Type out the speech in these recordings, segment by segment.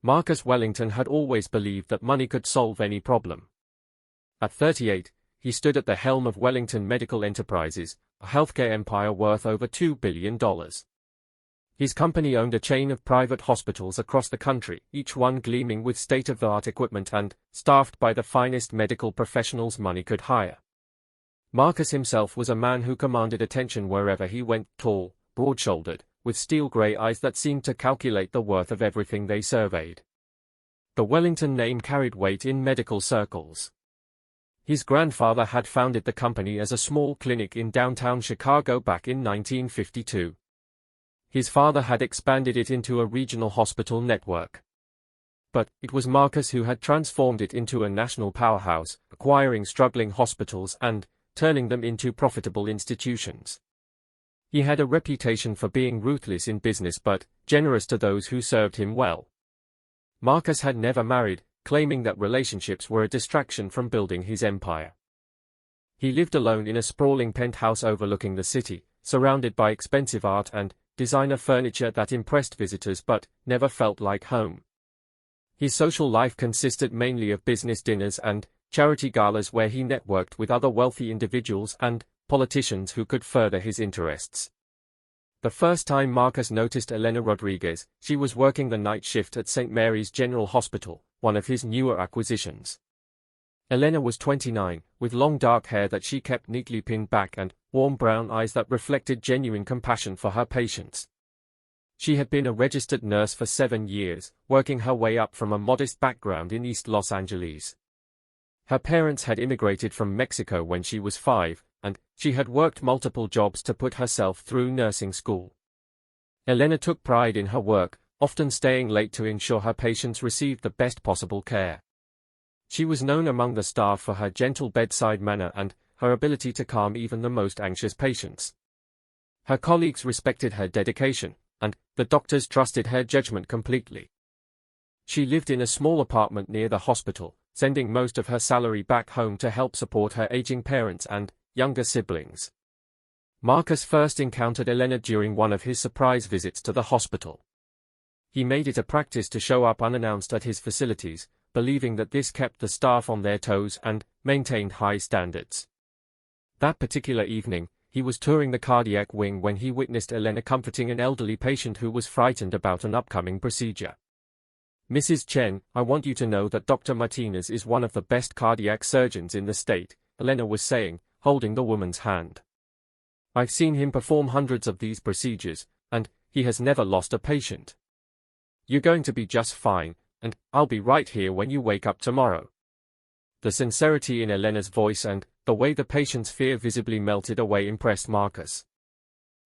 Marcus Wellington had always believed that money could solve any problem. At 38, he stood at the helm of Wellington Medical Enterprises, a healthcare empire worth over $2 billion. His company owned a chain of private hospitals across the country, each one gleaming with state-of-the-art equipment and staffed by the finest medical professionals money could hire. Marcus himself was a man who commanded attention wherever he went, tall, broad-shouldered, with steel-grey eyes that seemed to calculate the worth of everything they surveyed. The Wellington name carried weight in medical circles. His grandfather had founded the company as a small clinic in downtown Chicago back in 1952. His father had expanded it into a regional hospital network. But it was Marcus who had transformed it into a national powerhouse, acquiring struggling hospitals and turning them into profitable institutions. He had a reputation for being ruthless in business but generous to those who served him well. Marcus had never married, claiming that relationships were a distraction from building his empire. He lived alone in a sprawling penthouse overlooking the city, surrounded by expensive art and designer furniture that impressed visitors but never felt like home. His social life consisted mainly of business dinners and charity galas where he networked with other wealthy individuals and politicians who could further his interests. The first time Marcus noticed Elena Rodriguez, she was working the night shift at St. Mary's General Hospital, one of his newer acquisitions. Elena was 29, with long dark hair that she kept neatly pinned back and warm brown eyes that reflected genuine compassion for her patients. She had been a registered nurse for 7 years, working her way up from a modest background in East Los Angeles. Her parents had immigrated from Mexico when she was 5, and she had worked multiple jobs to put herself through nursing school. Elena took pride in her work, often staying late to ensure her patients received the best possible care. She was known among the staff for her gentle bedside manner and her ability to calm even the most anxious patients. Her colleagues respected her dedication, and the doctors trusted her judgment completely. She lived in a small apartment near the hospital, sending most of her salary back home to help support her aging parents and younger siblings. Marcus first encountered Elena during one of his surprise visits to the hospital. He made it a practice to show up unannounced at his facilities, believing that this kept the staff on their toes and maintained high standards. That particular evening, he was touring the cardiac wing when he witnessed Elena comforting an elderly patient who was frightened about an upcoming procedure. "Mrs. Chen, I want you to know that Dr. Martinez is one of the best cardiac surgeons in the state," Elena was saying, holding the woman's hand. "I've seen him perform hundreds of these procedures, and he has never lost a patient. You're going to be just fine, and I'll be right here when you wake up tomorrow." The sincerity in Elena's voice and the way the patient's fear visibly melted away impressed Marcus.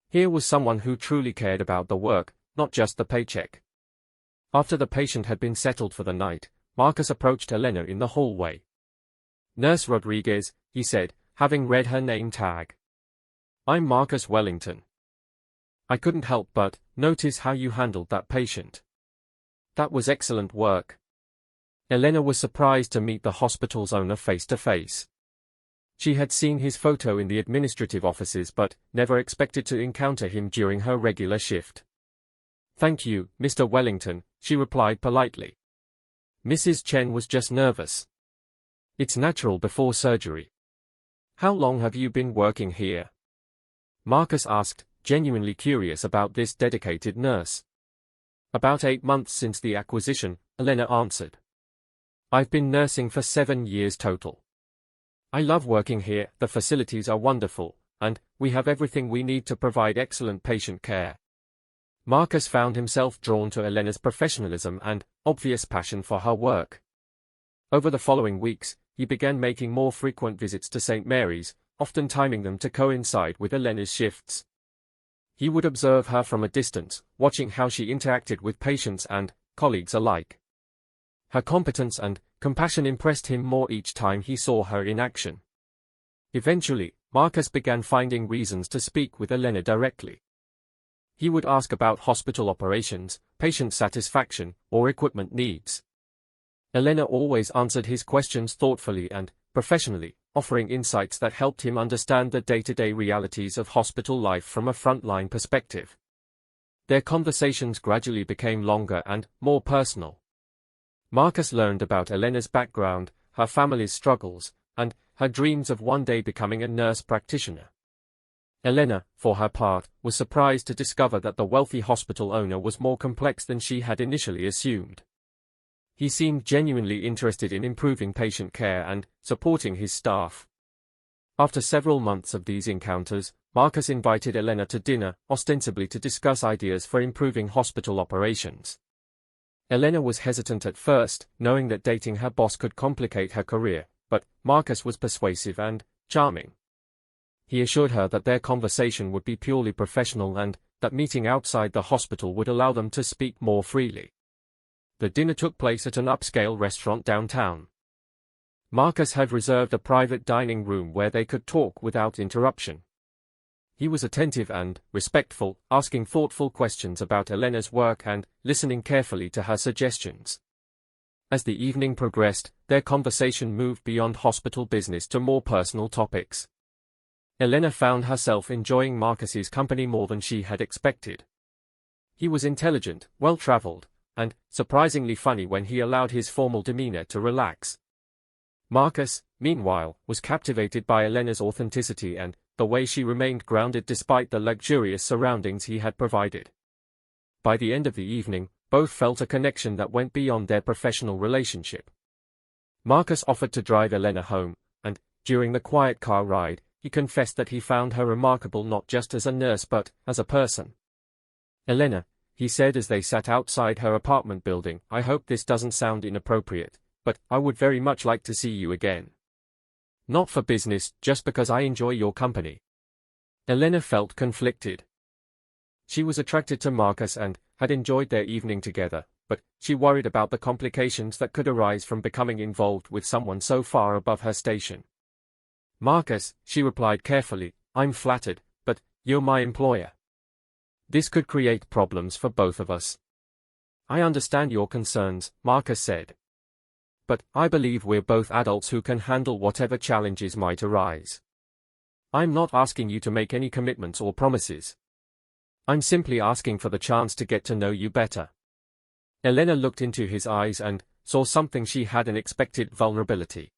Here was someone who truly cared about the work, not just the paycheck. After the patient had been settled for the night, Marcus approached Elena in the hallway. "Nurse Rodriguez," he said, having read her name tag. "I'm Marcus Wellington. I couldn't help but notice how you handled that patient. That was excellent work." Elena was surprised to meet the hospital's owner face to face. She had seen his photo in the administrative offices but never expected to encounter him during her regular shift. "Thank you, Mr. Wellington," she replied politely. Mrs. Chen was just nervous. "It's natural before surgery. How long have you been working here?" Marcus asked, genuinely curious about this dedicated nurse. "About 8 months since the acquisition," Elena answered. "I've been nursing for 7 years total. I love working here, the facilities are wonderful, and we have everything we need to provide excellent patient care." Marcus found himself drawn to Elena's professionalism and obvious passion for her work. Over the following weeks, he began making more frequent visits to St. Mary's, often timing them to coincide with Elena's shifts. He would observe her from a distance, watching how she interacted with patients and colleagues alike. Her competence and compassion impressed him more each time he saw her in action. Eventually, Marcus began finding reasons to speak with Elena directly. He would ask about hospital operations, patient satisfaction, or equipment needs. Elena always answered his questions thoughtfully and professionally, offering insights that helped him understand the day-to-day realities of hospital life from a frontline perspective. Their conversations gradually became longer and more personal. Marcus learned about Elena's background, her family's struggles, and her dreams of one day becoming a nurse practitioner. Elena, for her part, was surprised to discover that the wealthy hospital owner was more complex than she had initially assumed. He seemed genuinely interested in improving patient care and supporting his staff. After several months of these encounters, Marcus invited Elena to dinner, ostensibly to discuss ideas for improving hospital operations. Elena was hesitant at first, knowing that dating her boss could complicate her career, but Marcus was persuasive and charming. He assured her that their conversation would be purely professional and that meeting outside the hospital would allow them to speak more freely. The dinner took place at an upscale restaurant downtown. Marcus had reserved a private dining room where they could talk without interruption. He was attentive and respectful, asking thoughtful questions about Elena's work and listening carefully to her suggestions. As the evening progressed, their conversation moved beyond hospital business to more personal topics. Elena found herself enjoying Marcus's company more than she had expected. He was intelligent, well-traveled, and surprisingly funny when he allowed his formal demeanor to relax. Marcus, meanwhile, was captivated by Elena's authenticity and the way she remained grounded despite the luxurious surroundings he had provided. By the end of the evening, both felt a connection that went beyond their professional relationship. Marcus offered to drive Elena home, and, during the quiet car ride, he confessed that he found her remarkable not just as a nurse but as a person. "Elena," he said as they sat outside her apartment building, "I hope this doesn't sound inappropriate, but I would very much like to see you again. Not for business, just because I enjoy your company." Elena felt conflicted. She was attracted to Marcus and had enjoyed their evening together, but she worried about the complications that could arise from becoming involved with someone so far above her station. "Marcus," she replied carefully, "I'm flattered, but you're my employer. This could create problems for both of us." "I understand your concerns," Marcus said. "But I believe we're both adults who can handle whatever challenges might arise. I'm not asking you to make any commitments or promises. I'm simply asking for the chance to get to know you better." Elena looked into his eyes and saw something she hadn't expected: vulnerability.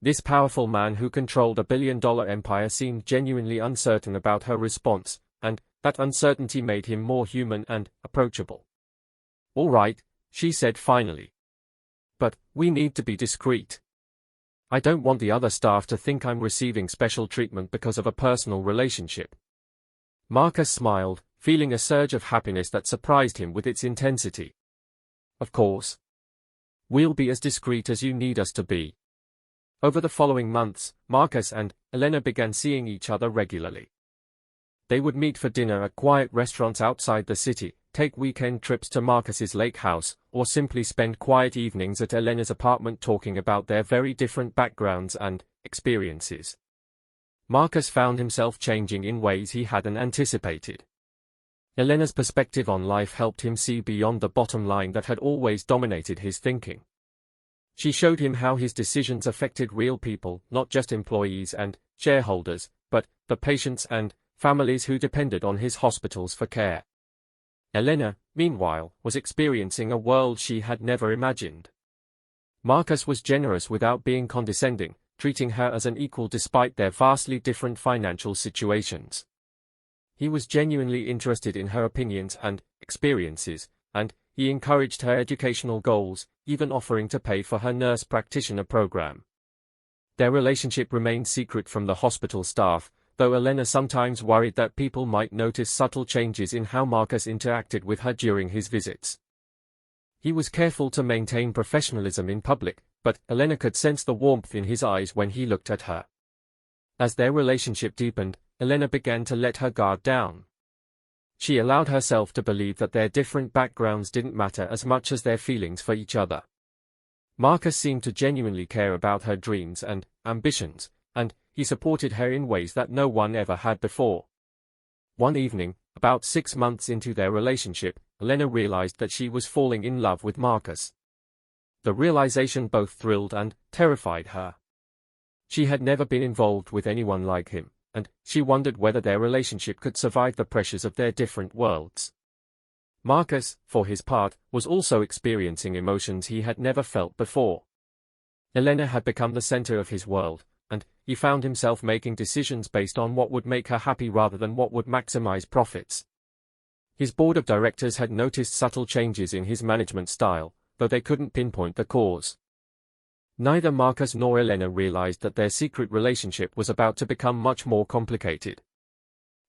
This powerful man who controlled a billion-dollar empire seemed genuinely uncertain about her response, and that uncertainty made him more human and approachable. "All right," she said finally. "But we need to be discreet. I don't want the other staff to think I'm receiving special treatment because of a personal relationship." Marcus smiled, feeling a surge of happiness that surprised him with its intensity. "Of course. We'll be as discreet as you need us to be." Over the following months, Marcus and Elena began seeing each other regularly. They would meet for dinner at quiet restaurants outside the city, take weekend trips to Marcus's lake house, or simply spend quiet evenings at Elena's apartment talking about their very different backgrounds and experiences. Marcus found himself changing in ways he hadn't anticipated. Elena's perspective on life helped him see beyond the bottom line that had always dominated his thinking. She showed him how his decisions affected real people, not just employees and shareholders, but the patients and families who depended on his hospitals for care. Elena, meanwhile, was experiencing a world she had never imagined. Marcus was generous without being condescending, treating her as an equal despite their vastly different financial situations. He was genuinely interested in her opinions and experiences, and he encouraged her educational goals, even offering to pay for her nurse practitioner program. Their relationship remained secret from the hospital staff, though Elena sometimes worried that people might notice subtle changes in how Marcus interacted with her during his visits. He was careful to maintain professionalism in public, but Elena could sense the warmth in his eyes when he looked at her. As their relationship deepened, Elena began to let her guard down. She allowed herself to believe that their different backgrounds didn't matter as much as their feelings for each other. Marcus seemed to genuinely care about her dreams and ambitions, and he supported her in ways that no one ever had before. One evening, about 6 months into their relationship, Elena realized that she was falling in love with Marcus. The realization both thrilled and terrified her. She had never been involved with anyone like him, and she wondered whether their relationship could survive the pressures of their different worlds. Marcus, for his part, was also experiencing emotions he had never felt before. Elena had become the center of his world, and he found himself making decisions based on what would make her happy rather than what would maximize profits. His board of directors had noticed subtle changes in his management style, though they couldn't pinpoint the cause. Neither Marcus nor Elena realized that their secret relationship was about to become much more complicated.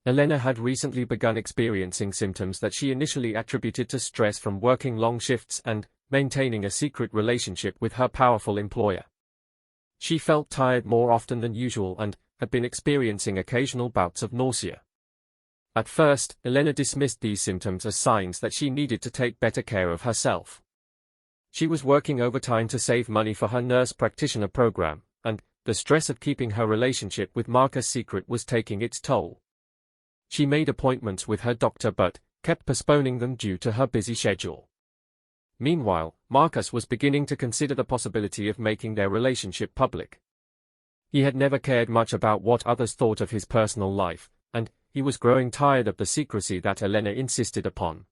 Elena had recently begun experiencing symptoms that she initially attributed to stress from working long shifts and maintaining a secret relationship with her powerful employer. She felt tired more often than usual and had been experiencing occasional bouts of nausea. At first, Elena dismissed these symptoms as signs that she needed to take better care of herself. She was working overtime to save money for her nurse practitioner program, and the stress of keeping her relationship with Marcus secret was taking its toll. She made appointments with her doctor but kept postponing them due to her busy schedule. Meanwhile, Marcus was beginning to consider the possibility of making their relationship public. He had never cared much about what others thought of his personal life, and he was growing tired of the secrecy that Elena insisted upon.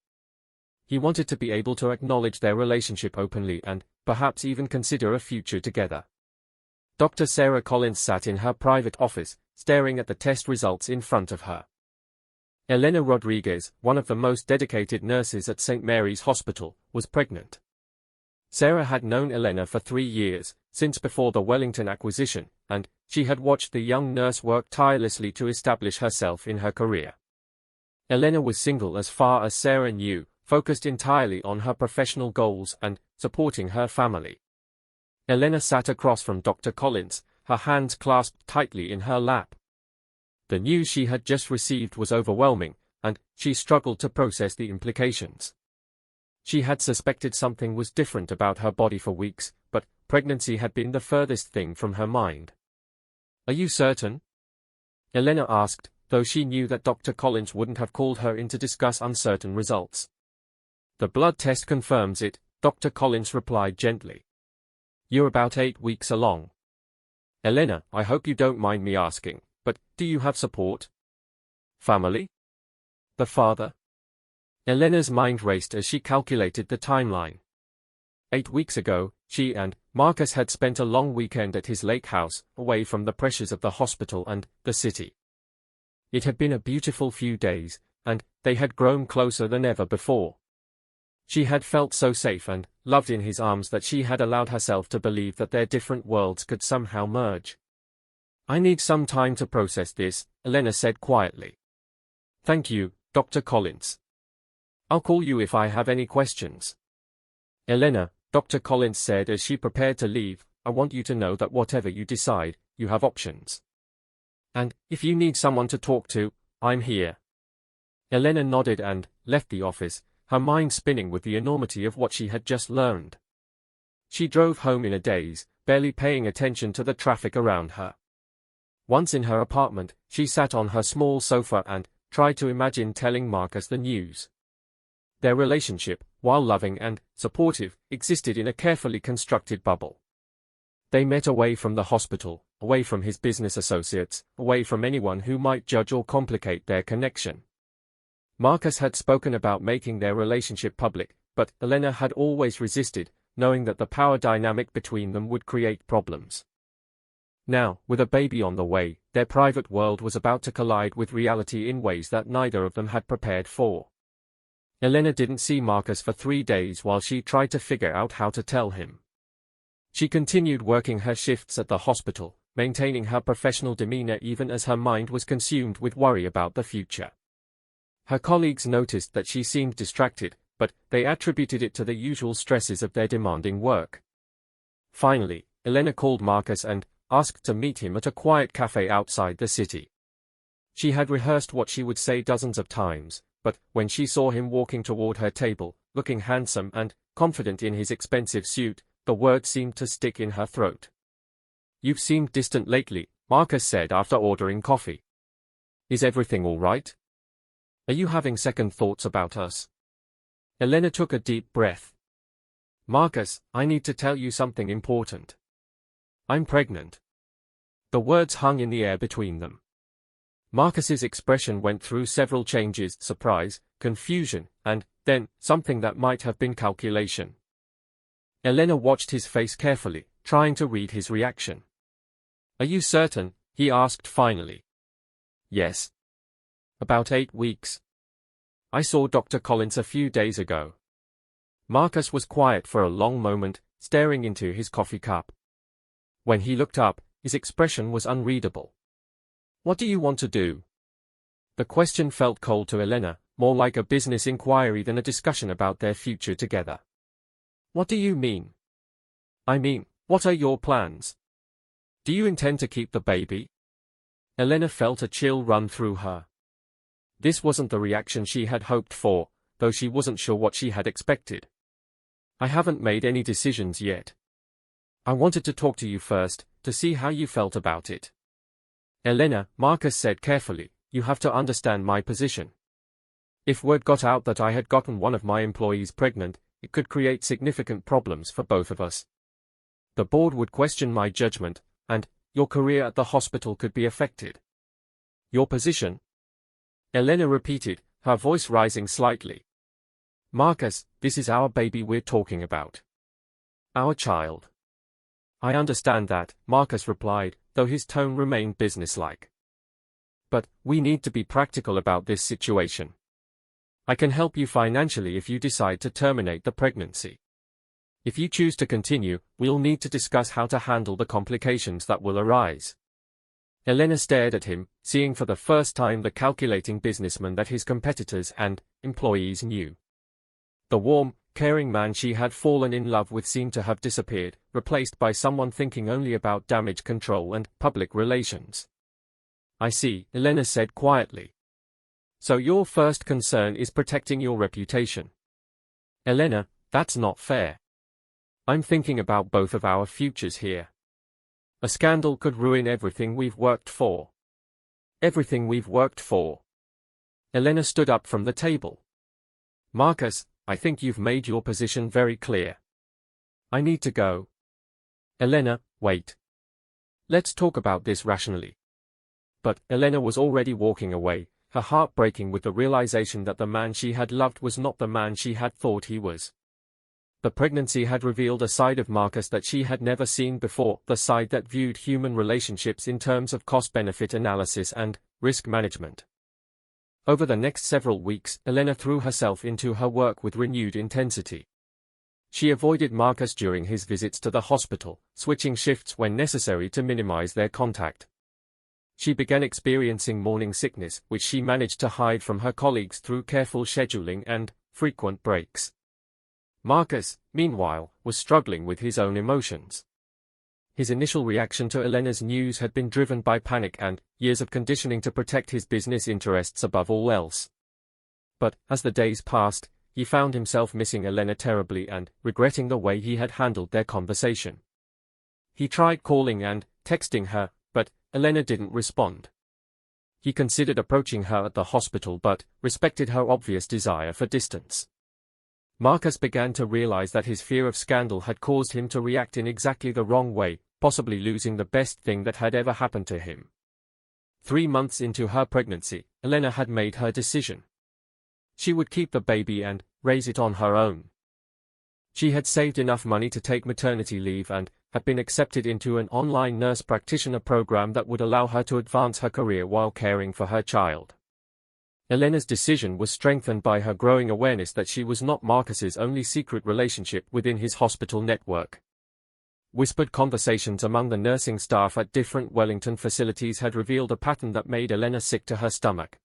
He wanted to be able to acknowledge their relationship openly and perhaps even consider a future together. Dr. Sarah Collins sat in her private office, staring at the test results in front of her. Elena Rodriguez, one of the most dedicated nurses at St. Mary's Hospital, was pregnant. Sarah had known Elena for 3 years, since before the Wellington acquisition, and she had watched the young nurse work tirelessly to establish herself in her career. Elena was single as far as Sarah knew, focused entirely on her professional goals and supporting her family. Elena sat across from Dr. Collins, her hands clasped tightly in her lap. The news she had just received was overwhelming, and she struggled to process the implications. She had suspected something was different about her body for weeks, but pregnancy had been the furthest thing from her mind. "Are you certain?" Elena asked, though she knew that Dr. Collins wouldn't have called her in to discuss uncertain results. "The blood test confirms it," Dr. Collins replied gently. "You're about 8 weeks along." "Elena, I hope you don't mind me asking, but do you have support? Family? The father?" Elena's mind raced as she calculated the timeline. 8 weeks ago, she and Marcus had spent a long weekend at his lake house, away from the pressures of the hospital and the city. It had been a beautiful few days, and they had grown closer than ever before. She had felt so safe and loved in his arms that she had allowed herself to believe that their different worlds could somehow merge. "I need some time to process this," Elena said quietly. "Thank you, Dr. Collins. I'll call you if I have any questions." "Elena," Dr. Collins said as she prepared to leave, "I want you to know that whatever you decide, you have options. And if you need someone to talk to, I'm here." Elena nodded and left the office, her mind spinning with the enormity of what she had just learned. She drove home in a daze, barely paying attention to the traffic around her. Once in her apartment, she sat on her small sofa and tried to imagine telling Marcus the news. Their relationship, while loving and supportive, existed in a carefully constructed bubble. They met away from the hospital, away from his business associates, away from anyone who might judge or complicate their connection. Marcus had spoken about making their relationship public, but Elena had always resisted, knowing that the power dynamic between them would create problems. Now, with a baby on the way, their private world was about to collide with reality in ways that neither of them had prepared for. Elena didn't see Marcus for 3 days while she tried to figure out how to tell him. She continued working her shifts at the hospital, maintaining her professional demeanor even as her mind was consumed with worry about the future. Her colleagues noticed that she seemed distracted, but they attributed it to the usual stresses of their demanding work. Finally, Elena called Marcus and asked to meet him at a quiet cafe outside the city. She had rehearsed what she would say dozens of times, but when she saw him walking toward her table, looking handsome and confident in his expensive suit, the words seemed to stick in her throat. "You've seemed distant lately," Marcus said after ordering coffee. "Is everything all right? Are you having second thoughts about us?" Elena took a deep breath. "Marcus, I need to tell you something important. I'm pregnant." The words hung in the air between them. Marcus's expression went through several changes: surprise, confusion, and then something that might have been calculation. Elena watched his face carefully, trying to read his reaction. "Are you certain?" he asked finally. "Yes. About 8 weeks. I saw Dr. Collins a few days ago." Marcus was quiet for a long moment, staring into his coffee cup. When he looked up, his expression was unreadable. "What do you want to do?" The question felt cold to Elena, more like a business inquiry than a discussion about their future together. "What do you mean?" "I mean, what are your plans? Do you intend to keep the baby?" Elena felt a chill run through her. This wasn't the reaction she had hoped for, though she wasn't sure what she had expected. "I haven't made any decisions yet. I wanted to talk to you first, to see how you felt about it." "Elena," Marcus said carefully, "you have to understand my position. If word got out that I had gotten one of my employees pregnant, it could create significant problems for both of us. The board would question my judgment, and your career at the hospital could be affected." "Your position?" Elena repeated, her voice rising slightly. "Marcus, this is our baby we're talking about. Our child." "I understand that," Marcus replied, though his tone remained businesslike. "But we need to be practical about this situation. I can help you financially if you decide to terminate the pregnancy. If you choose to continue, we'll need to discuss how to handle the complications that will arise." Elena stared at him, seeing for the first time the calculating businessman that his competitors and employees knew. The warm, caring man she had fallen in love with seemed to have disappeared, replaced by someone thinking only about damage control and public relations. "I see," Elena said quietly. "So your first concern is protecting your reputation." "Elena, that's not fair. I'm thinking about both of our futures here. A scandal could ruin everything we've worked for." "Everything we've worked for." Elena stood up from the table. "Marcus, I think you've made your position very clear. I need to go." "Elena, wait. Let's talk about this rationally." But Elena was already walking away, her heart breaking with the realization that the man she had loved was not the man she had thought he was. The pregnancy had revealed a side of Marcus that she had never seen before, the side that viewed human relationships in terms of cost-benefit analysis and risk management. Over the next several weeks, Elena threw herself into her work with renewed intensity. She avoided Marcus during his visits to the hospital, switching shifts when necessary to minimize their contact. She began experiencing morning sickness, which she managed to hide from her colleagues through careful scheduling and frequent breaks. Marcus, meanwhile, was struggling with his own emotions. His initial reaction to Elena's news had been driven by panic and years of conditioning to protect his business interests above all else. But, as the days passed, he found himself missing Elena terribly and regretting the way he had handled their conversation. He tried calling and texting her, but Elena didn't respond. He considered approaching her at the hospital but respected her obvious desire for distance. Marcus began to realize that his fear of scandal had caused him to react in exactly the wrong way, possibly losing the best thing that had ever happened to him. 3 months into her pregnancy, Elena had made her decision. She would keep the baby and raise it on her own. She had saved enough money to take maternity leave and had been accepted into an online nurse practitioner program that would allow her to advance her career while caring for her child. Elena's decision was strengthened by her growing awareness that she was not Marcus's only secret relationship within his hospital network. Whispered conversations among the nursing staff at different Wellington facilities had revealed a pattern that made Elena sick to her stomach.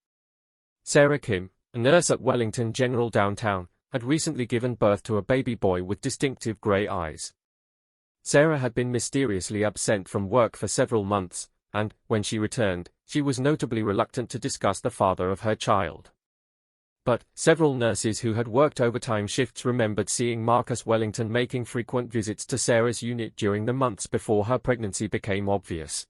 Sarah Kim, a nurse at Wellington General downtown, had recently given birth to a baby boy with distinctive grey eyes. Sarah had been mysteriously absent from work for several months, and, when she returned, she was notably reluctant to discuss the father of her child. But several nurses who had worked overtime shifts remembered seeing Marcus Wellington making frequent visits to Sarah's unit during the months before her pregnancy became obvious.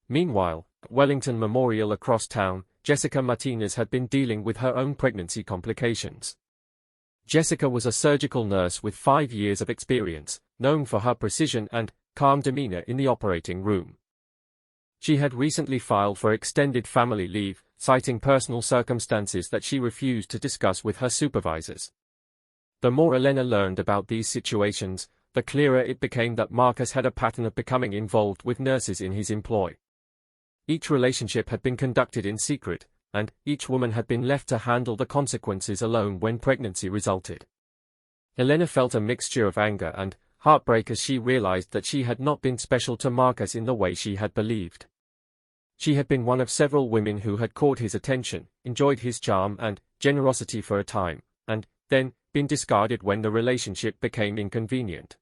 Meanwhile, at Wellington Memorial across town, Jessica Martinez had been dealing with her own pregnancy complications. Jessica was a surgical nurse with 5 years of experience, known for her precision and calm demeanor in the operating room. She had recently filed for extended family leave, citing personal circumstances that she refused to discuss with her supervisors. The more Elena learned about these situations, the clearer it became that Marcus had a pattern of becoming involved with nurses in his employ. Each relationship had been conducted in secret, and each woman had been left to handle the consequences alone when pregnancy resulted. Elena felt a mixture of anger and heartbreak as she realized that she had not been special to Marcus in the way she had believed. She had been one of several women who had caught his attention, enjoyed his charm and generosity for a time, and then been discarded when the relationship became inconvenient.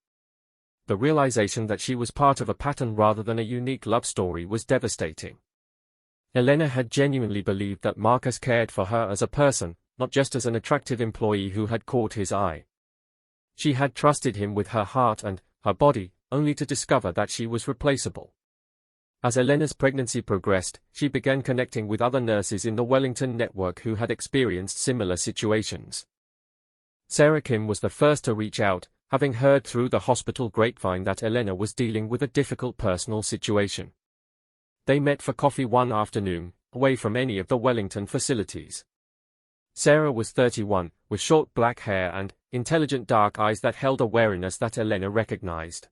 The realization that she was part of a pattern rather than a unique love story was devastating. Elena had genuinely believed that Marcus cared for her as a person, not just as an attractive employee who had caught his eye. She had trusted him with her heart and her body, only to discover that she was replaceable. As Elena's pregnancy progressed, she began connecting with other nurses in the Wellington network who had experienced similar situations. Sarah Kim was the first to reach out, having heard through the hospital grapevine that Elena was dealing with a difficult personal situation. They met for coffee one afternoon, away from any of the Wellington facilities. Sarah was 31, with short black hair and intelligent dark eyes that held a wariness that Elena recognized.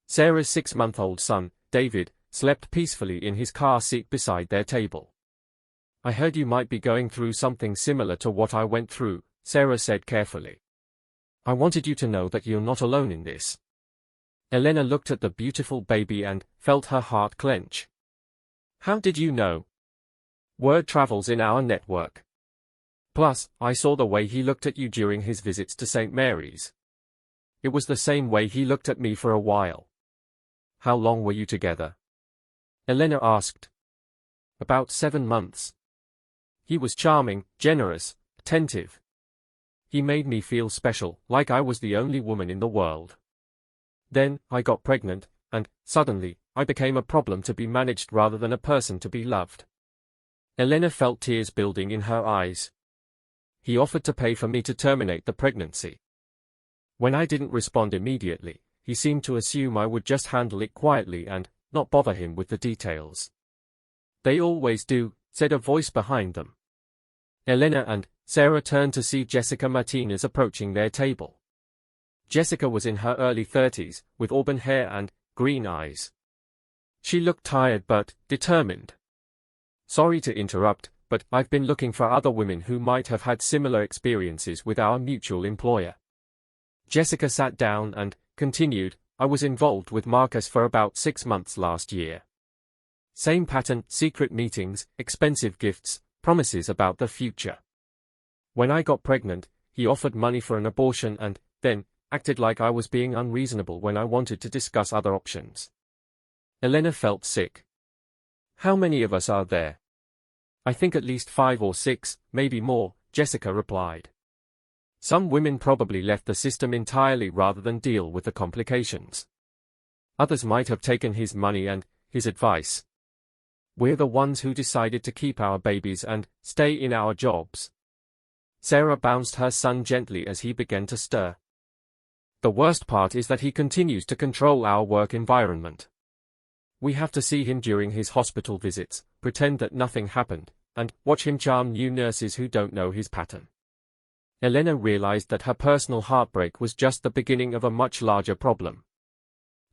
Sarah's 6-month-old son, David, slept peacefully in his car seat beside their table. "I heard you might be going through something similar to what I went through," Sarah said carefully. "I wanted you to know that you're not alone in this." Elena looked at the beautiful baby and felt her heart clench. "How did you know?" "Word travels in our network. Plus, I saw the way he looked at you during his visits to St. Mary's. It was the same way he looked at me for a while." "How long were you together?" Elena asked. "About 7 months. He was charming, generous, attentive. He made me feel special, like I was the only woman in the world. Then, I got pregnant, and, suddenly, I became a problem to be managed rather than a person to be loved." Elena felt tears building in her eyes. "He offered to pay for me to terminate the pregnancy. When I didn't respond immediately, he seemed to assume I would just handle it quietly and not bother him with the details." "They always do," said a voice behind them. Elena and Sarah turned to see Jessica Martinez approaching their table. Jessica was in her early 30s, with auburn hair and green eyes. She looked tired but determined. "Sorry to interrupt, but I've been looking for other women who might have had similar experiences with our mutual employer." Jessica sat down and continued, "I was involved with Marcus for about 6 months last year. Same pattern, secret meetings, expensive gifts, promises about the future. When I got pregnant, he offered money for an abortion and then acted like I was being unreasonable when I wanted to discuss other options." Elena felt sick. "How many of us are there?" "I think at least 5 or 6, maybe more," Jessica replied. "Some women probably left the system entirely rather than deal with the complications. Others might have taken his money and his advice. We're the ones who decided to keep our babies and stay in our jobs." Sarah bounced her son gently as he began to stir. "The worst part is that he continues to control our work environment. We have to see him during his hospital visits, pretend that nothing happened, and watch him charm new nurses who don't know his pattern." Elena realized that her personal heartbreak was just the beginning of a much larger problem.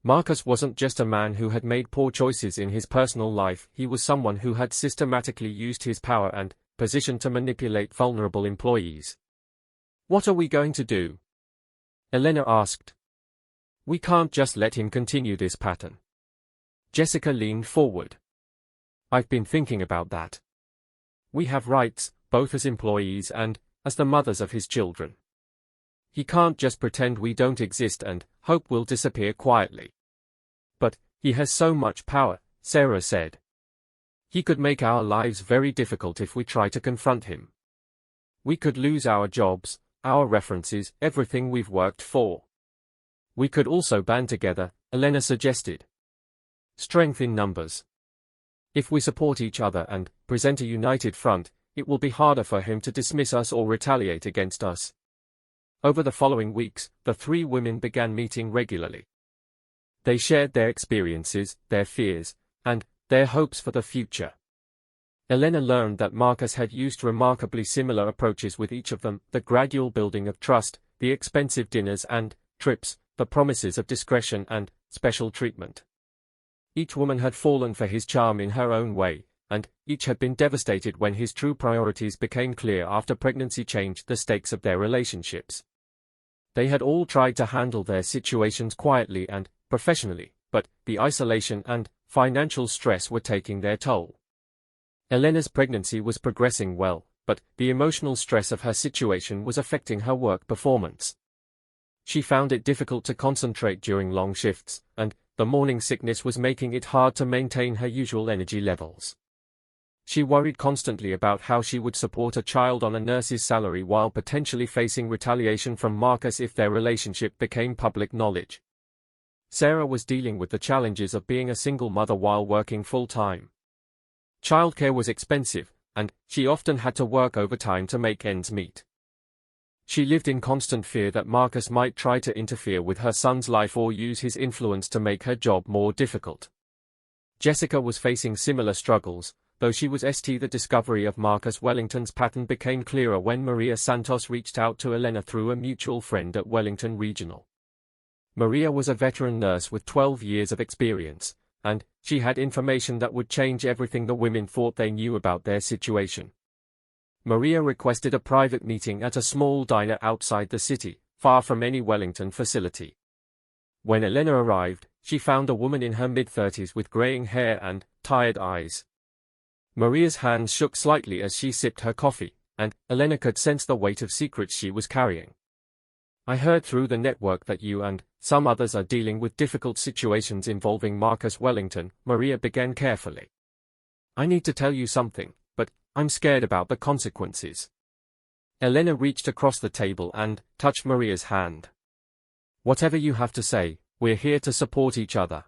Marcus wasn't just a man who had made poor choices in his personal life, he was someone who had systematically used his power and position to manipulate vulnerable employees. "What are we going to do?" Elena asked. "We can't just let him continue this pattern." Jessica leaned forward. "I've been thinking about that. We have rights, both as employees and as the mothers of his children. He can't just pretend we don't exist and hope we'll disappear quietly." "But he has so much power," Sarah said. "He could make our lives very difficult if we try to confront him. We could lose our jobs, our references, everything we've worked for." "We could also band together," Elena suggested. "Strength in numbers. If we support each other and present a united front, it will be harder for him to dismiss us or retaliate against us." Over the following weeks, the 3 women began meeting regularly. They shared their experiences, their fears, and their hopes for the future. Elena learned that Marcus had used remarkably similar approaches with each of them: the gradual building of trust, the expensive dinners and trips, the promises of discretion and special treatment. Each woman had fallen for his charm in her own way, and each had been devastated when his true priorities became clear after pregnancy changed the stakes of their relationships. They had all tried to handle their situations quietly and professionally, but the isolation and financial stress were taking their toll. Elena's pregnancy was progressing well, but the emotional stress of her situation was affecting her work performance. She found it difficult to concentrate during long shifts, and the morning sickness was making it hard to maintain her usual energy levels. She worried constantly about how she would support a child on a nurse's salary while potentially facing retaliation from Marcus if their relationship became public knowledge. Sarah was dealing with the challenges of being a single mother while working full-time. Childcare was expensive, and she often had to work overtime to make ends meet. She lived in constant fear that Marcus might try to interfere with her son's life or use his influence to make her job more difficult. Jessica was facing similar struggles, though she was St. The discovery of Marcus Wellington's pattern became clearer when Maria Santos reached out to Elena through a mutual friend at Wellington Regional. Maria was a veteran nurse with 12 years of experience, and she had information that would change everything the women thought they knew about their situation. Maria requested a private meeting at a small diner outside the city, far from any Wellington facility. When Elena arrived, she found a woman in her mid-30s with graying hair and tired eyes. Maria's hands shook slightly as she sipped her coffee, and Elena could sense the weight of secrets she was carrying. "I heard through the network that you and some others are dealing with difficult situations involving Marcus Wellington," Maria began carefully. "I need to tell you something, but I'm scared about the consequences." Elena reached across the table and touched Maria's hand. "Whatever you have to say, we're here to support each other."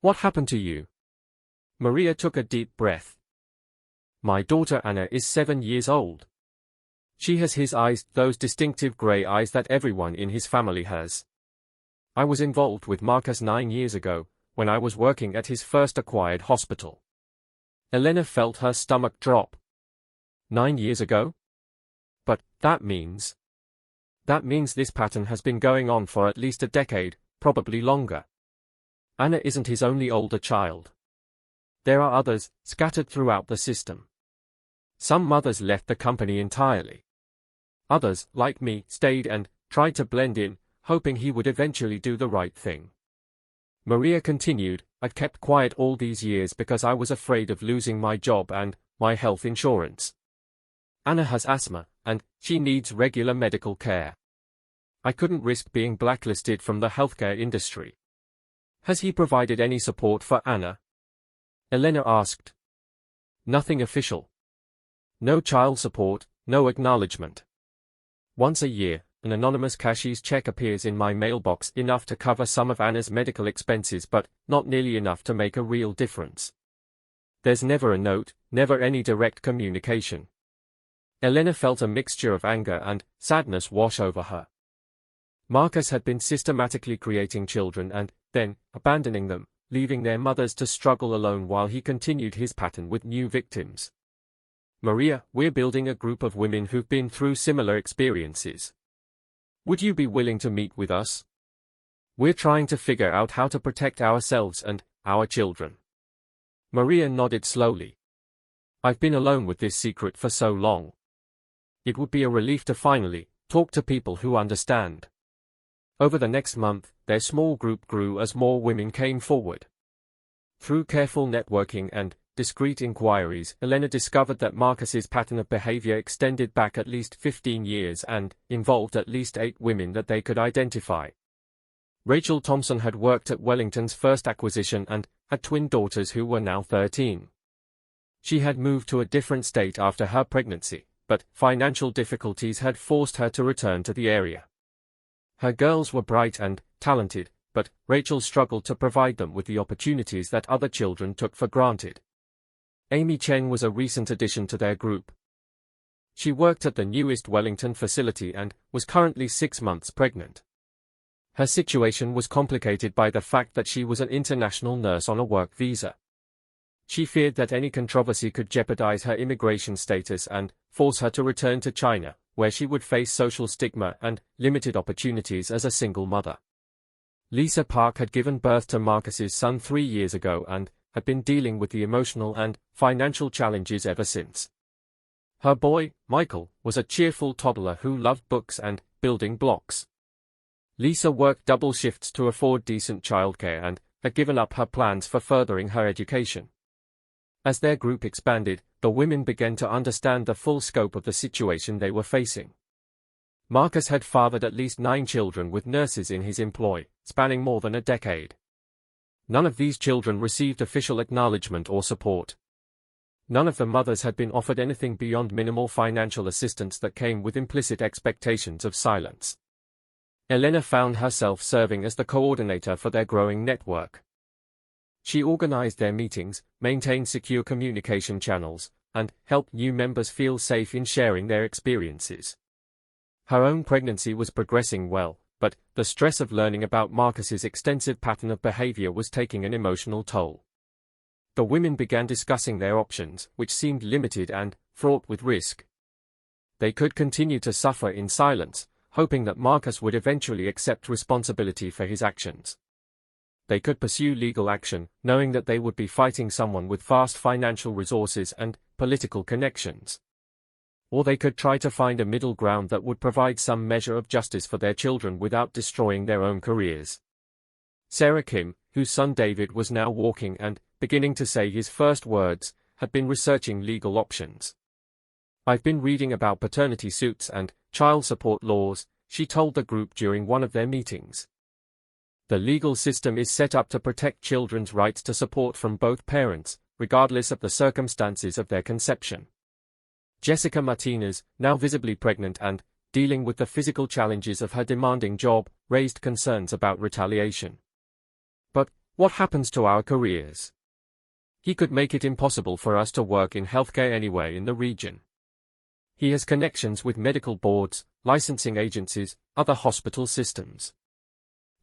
"What happened to you?" Maria took a deep breath. "My daughter Anna is 7 years old. She has his eyes, those distinctive gray eyes that everyone in his family has. I was involved with Marcus 9 years ago, when I was working at his first acquired hospital." Elena felt her stomach drop. 9 years ago? But that means this pattern has been going on for at least a decade, probably longer. Anna isn't his only older child. There are others, scattered throughout the system. Some mothers left the company entirely. Others, like me, stayed and tried to blend in, hoping he would eventually do the right thing. Maria continued, "I've kept quiet all these years because I was afraid of losing my job and my health insurance. Anna has asthma, and she needs regular medical care. I couldn't risk being blacklisted from the healthcare industry." "Has he provided any support for Anna?" Elena asked. "Nothing official. No child support, no acknowledgement. Once a year, an anonymous cashier's check appears in my mailbox, enough to cover some of Anna's medical expenses but not nearly enough to make a real difference. There's never a note, never any direct communication." Elena felt a mixture of anger and sadness wash over her. Marcus had been systematically creating children and then abandoning them, leaving their mothers to struggle alone while he continued his pattern with new victims. "Maria, we're building a group of women who've been through similar experiences. Would you be willing to meet with us? We're trying to figure out how to protect ourselves and our children." Maria nodded slowly. "I've been alone with this secret for so long. It would be a relief to finally talk to people who understand." Over the next month, their small group grew as more women came forward. Through careful networking and discreet inquiries, Elena discovered that Marcus's pattern of behavior extended back at least 15 years and involved at least 8 women that they could identify. Rachel Thompson had worked at Wellington's first acquisition and had twin daughters who were now 13. She had moved to a different state after her pregnancy, but financial difficulties had forced her to return to the area. Her girls were bright and talented, but Rachel struggled to provide them with the opportunities that other children took for granted. Amy Chen was a recent addition to their group. She worked at the newest Wellington facility and was currently 6 months pregnant. Her situation was complicated by the fact that she was an international nurse on a work visa. She feared that any controversy could jeopardize her immigration status and force her to return to China, where she would face social stigma and limited opportunities as a single mother. Lisa Park had given birth to Marcus's son 3 years ago and had been dealing with the emotional and financial challenges ever since. Her boy, Michael, was a cheerful toddler who loved books and building blocks. Lisa worked double shifts to afford decent childcare and had given up her plans for furthering her education. As their group expanded, the women began to understand the full scope of the situation they were facing. Marcus had fathered at least 9 children with nurses in his employ, spanning more than a decade. None of these children received official acknowledgement or support. None of the mothers had been offered anything beyond minimal financial assistance that came with implicit expectations of silence. Elena found herself serving as the coordinator for their growing network. She organized their meetings, maintained secure communication channels, and helped new members feel safe in sharing their experiences. Her own pregnancy was progressing well, but the stress of learning about Marcus's extensive pattern of behavior was taking an emotional toll. The women began discussing their options, which seemed limited and fraught with risk. They could continue to suffer in silence, hoping that Marcus would eventually accept responsibility for his actions. They could pursue legal action, knowing that they would be fighting someone with vast financial resources and political connections. Or they could try to find a middle ground that would provide some measure of justice for their children without destroying their own careers. Sarah Kim, whose son David was now walking and beginning to say his first words, had been researching legal options. "I've been reading about paternity suits and child support laws," she told the group during one of their meetings. "The legal system is set up to protect children's rights to support from both parents, regardless of the circumstances of their conception." Jessica Martinez, now visibly pregnant and dealing with the physical challenges of her demanding job, raised concerns about retaliation. "But what happens to our careers? He could make it impossible for us to work in healthcare anywhere in the region. He has connections with medical boards, licensing agencies, other hospital systems."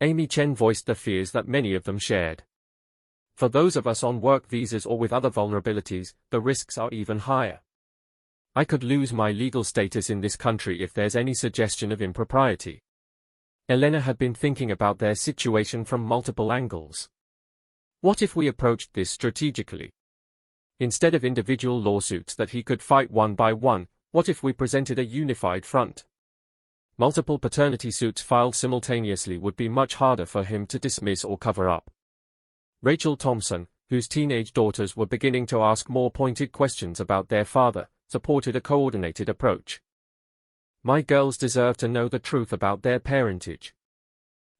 Amy Chen voiced the fears that many of them shared. "For those of us on work visas or with other vulnerabilities, the risks are even higher. I could lose my legal status in this country if there's any suggestion of impropriety." Elena had been thinking about their situation from multiple angles. What if we approached this strategically? Instead of individual lawsuits that he could fight one by one, what if we presented a unified front? Multiple paternity suits filed simultaneously would be much harder for him to dismiss or cover up. Rachel Thompson, whose teenage daughters were beginning to ask more pointed questions about their father, supported a coordinated approach. "My girls deserve to know the truth about their parentage.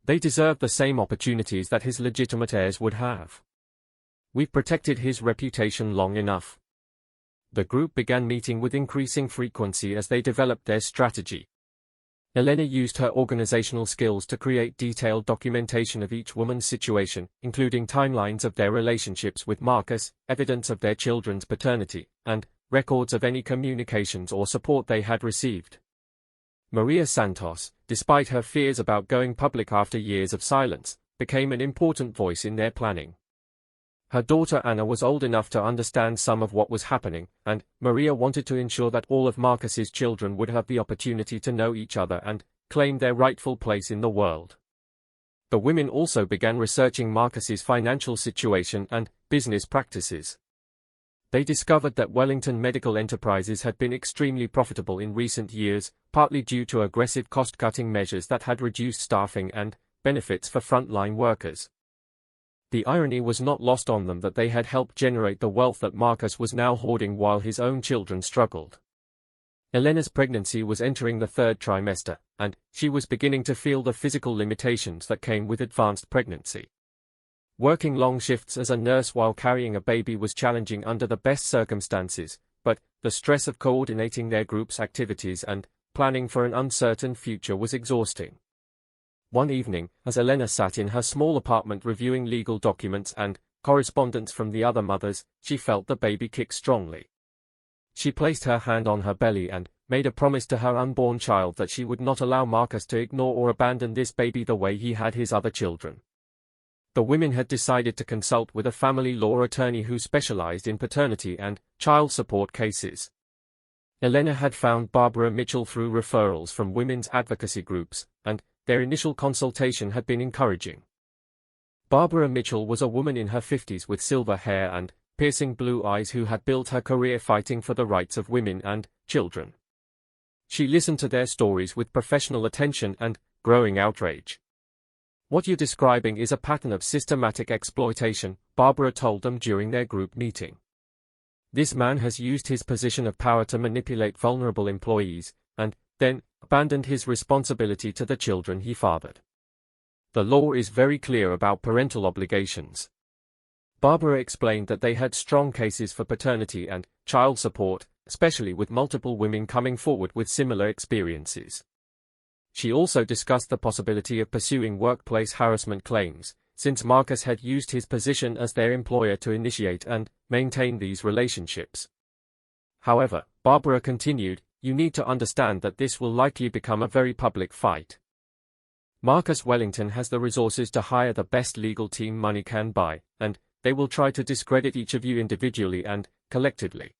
They deserve the same opportunities that his legitimate heirs would have. We've protected his reputation long enough." The group began meeting with increasing frequency as they developed their strategy. Elena used her organizational skills to create detailed documentation of each woman's situation, including timelines of their relationships with Marcus, evidence of their children's paternity, and records of any communications or support they had received. Maria Santos, despite her fears about going public after years of silence, became an important voice in their planning. Her daughter Anna was old enough to understand some of what was happening, and Maria wanted to ensure that all of Marcus's children would have the opportunity to know each other and claim their rightful place in the world. The women also began researching Marcus's financial situation and business practices. They discovered that Wellington Medical Enterprises had been extremely profitable in recent years, partly due to aggressive cost-cutting measures that had reduced staffing and benefits for frontline workers. The irony was not lost on them that they had helped generate the wealth that Marcus was now hoarding while his own children struggled. Elena's pregnancy was entering the 3rd trimester, and she was beginning to feel the physical limitations that came with advanced pregnancy. Working long shifts as a nurse while carrying a baby was challenging under the best circumstances, but the stress of coordinating their group's activities and planning for an uncertain future was exhausting. One evening, as Elena sat in her small apartment reviewing legal documents and correspondence from the other mothers, she felt the baby kick strongly. She placed her hand on her belly and made a promise to her unborn child that she would not allow Marcus to ignore or abandon this baby the way he had his other children. The women had decided to consult with a family law attorney who specialized in paternity and child support cases. Elena had found Barbara Mitchell through referrals from women's advocacy groups, and their initial consultation had been encouraging. Barbara Mitchell was a woman in her 50s with silver hair and piercing blue eyes who had built her career fighting for the rights of women and children. She listened to their stories with professional attention and growing outrage. "What you're describing is a pattern of systematic exploitation," Barbara told them during their group meeting. "This man has used his position of power to manipulate vulnerable employees, and then abandoned his responsibility to the children he fathered. The law is very clear about parental obligations." Barbara explained that they had strong cases for paternity and child support, especially with multiple women coming forward with similar experiences. She also discussed the possibility of pursuing workplace harassment claims, since Marcus had used his position as their employer to initiate and maintain these relationships. However, Barbara continued, "You need to understand that this will likely become a very public fight. Marcus Wellington has the resources to hire the best legal team money can buy, and they will try to discredit each of you individually and collectively."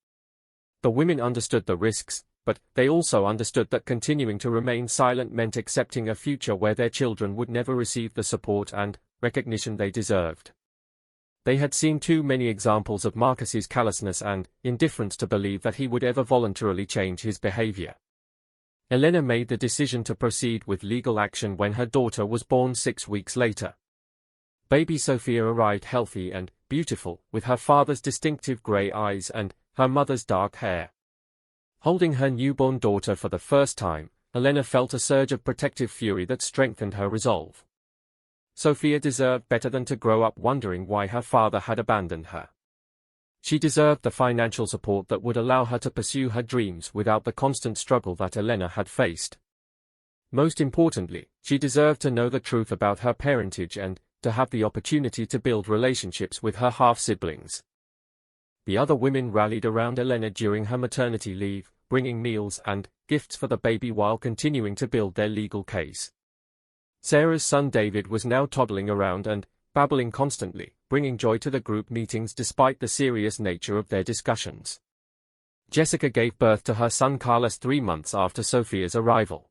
The women understood the risks, but they also understood that continuing to remain silent meant accepting a future where their children would never receive the support and recognition they deserved. They had seen too many examples of Marcus's callousness and indifference to believe that he would ever voluntarily change his behavior. Elena made the decision to proceed with legal action when her daughter was born 6 weeks later. Baby Sophia arrived healthy and beautiful, with her father's distinctive grey eyes and her mother's dark hair. Holding her newborn daughter for the first time, Elena felt a surge of protective fury that strengthened her resolve. Sophia deserved better than to grow up wondering why her father had abandoned her. She deserved the financial support that would allow her to pursue her dreams without the constant struggle that Elena had faced. Most importantly, she deserved to know the truth about her parentage and to have the opportunity to build relationships with her half-siblings. The other women rallied around Elena during her maternity leave, bringing meals and gifts for the baby while continuing to build their legal case. Sarah's son David was now toddling around and babbling constantly, bringing joy to the group meetings despite the serious nature of their discussions. Jessica gave birth to her son Carlos 3 months after Sophia's arrival.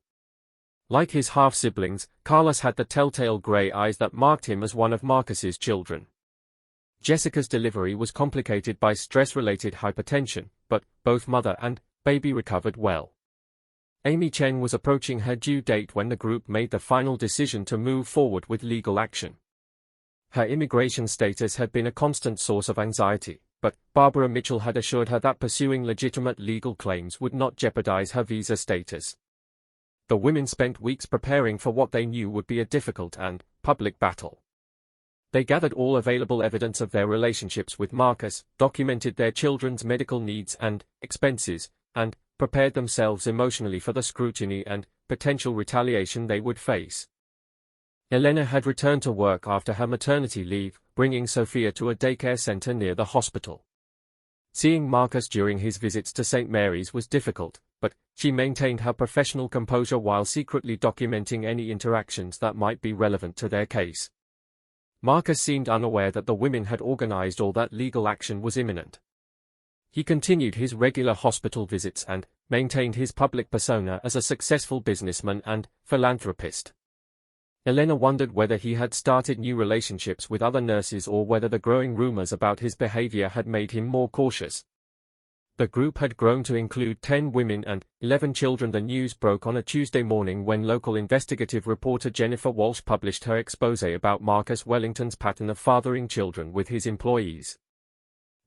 Like his half-siblings, Carlos had the telltale grey eyes that marked him as one of Marcus's children. Jessica's delivery was complicated by stress-related hypertension, but both mother and baby recovered well. Amy Chen was approaching her due date when the group made the final decision to move forward with legal action. Her immigration status had been a constant source of anxiety, but Barbara Mitchell had assured her that pursuing legitimate legal claims would not jeopardize her visa status. The women spent weeks preparing for what they knew would be a difficult and public battle. They gathered all available evidence of their relationships with Marcus, documented their children's medical needs and expenses, and prepared themselves emotionally for the scrutiny and potential retaliation they would face. Elena had returned to work after her maternity leave, bringing Sophia to a daycare center near the hospital. Seeing Marcus during his visits to St. Mary's was difficult, but she maintained her professional composure while secretly documenting any interactions that might be relevant to their case. Marcus seemed unaware that the women had organized or that legal action was imminent. He continued his regular hospital visits and maintained his public persona as a successful businessman and philanthropist. Elena wondered whether he had started new relationships with other nurses or whether the growing rumors about his behavior had made him more cautious. The group had grown to include 10 women and 11 children. The news broke on a Tuesday morning when local investigative reporter Jennifer Walsh published her exposé about Marcus Wellington's pattern of fathering children with his employees.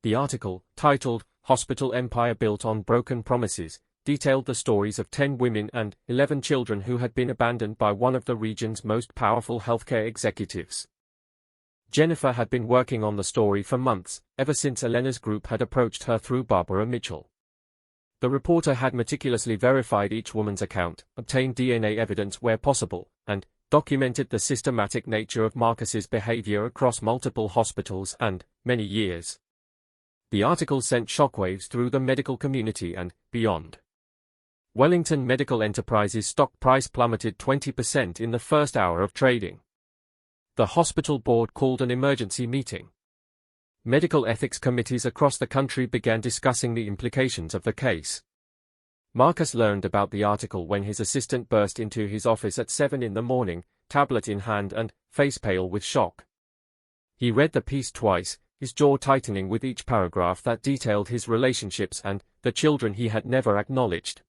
The article, titled "Hospital Empire Built on Broken Promises," detailed the stories of 10 women and 11 children who had been abandoned by one of the region's most powerful healthcare executives. Jennifer had been working on the story for months, ever since Elena's group had approached her through Barbara Mitchell. The reporter had meticulously verified each woman's account, obtained DNA evidence where possible, and documented the systematic nature of Marcus's behavior across multiple hospitals and many years. The article sent shockwaves through the medical community and beyond. Wellington Medical Enterprises' stock price plummeted 20% in the first hour of trading. The hospital board called an emergency meeting. Medical ethics committees across the country began discussing the implications of the case. Marcus learned about the article when his assistant burst into his office at 7 in the morning, tablet in hand and face pale with shock. He read the piece twice, his jaw tightening with each paragraph that detailed his relationships and the children he had never acknowledged.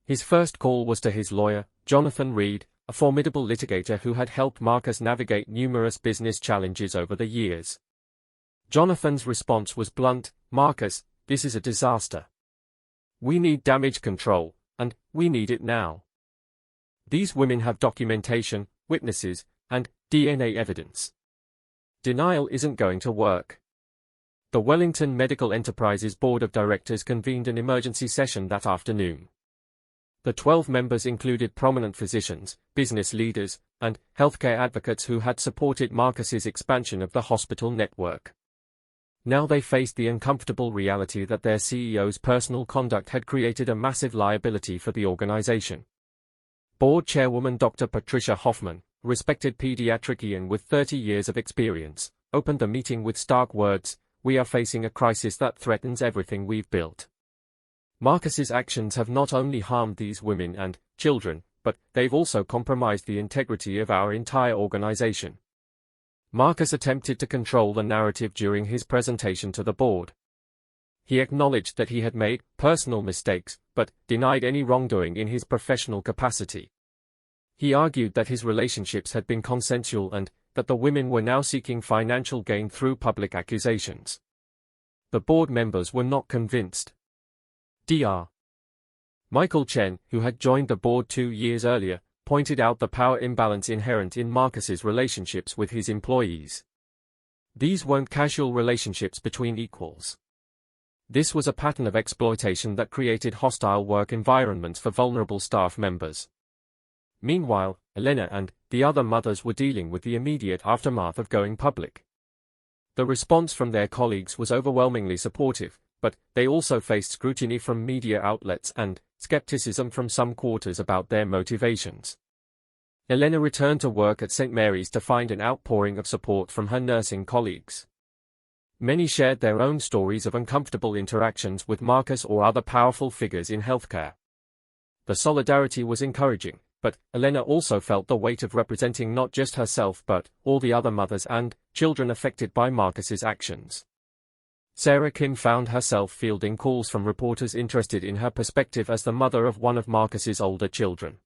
His first call was to his lawyer, Jonathan Reed, a formidable litigator who had helped Marcus navigate numerous business challenges over the years. Jonathan's response was blunt: "Marcus, this is a disaster. We need damage control, and we need it now. These women have documentation, witnesses, and DNA evidence. Denial isn't going to work." The Wellington Medical Enterprises Board of Directors convened an emergency session that afternoon. The 12 members included prominent physicians, business leaders, and healthcare advocates who had supported Marcus's expansion of the hospital network. Now they faced the uncomfortable reality that their CEO's personal conduct had created a massive liability for the organization. Board chairwoman Dr. Patricia Hoffman, a respected pediatrician with 30 years of experience, opened the meeting with stark words: "We are facing a crisis that threatens everything we've built. Marcus's actions have not only harmed these women and children, but they've also compromised the integrity of our entire organization." Marcus attempted to control the narrative during his presentation to the board. He acknowledged that he had made personal mistakes, but denied any wrongdoing in his professional capacity. He argued that his relationships had been consensual and that the women were now seeking financial gain through public accusations. The board members were not convinced. Dr. Michael Chen, who had joined the board 2 years earlier, pointed out the power imbalance inherent in Marcus's relationships with his employees. These weren't casual relationships between equals. This was a pattern of exploitation that created hostile work environments for vulnerable staff members. Meanwhile, Elena and the other mothers were dealing with the immediate aftermath of going public. The response from their colleagues was overwhelmingly supportive, but they also faced scrutiny from media outlets and skepticism from some quarters about their motivations. Elena returned to work at St. Mary's to find an outpouring of support from her nursing colleagues. Many shared their own stories of uncomfortable interactions with Marcus or other powerful figures in healthcare. The solidarity was encouraging, but Elena also felt the weight of representing not just herself but all the other mothers and children affected by Marcus's actions. Sarah Kim found herself fielding calls from reporters interested in her perspective as the mother of one of Marcus's older children.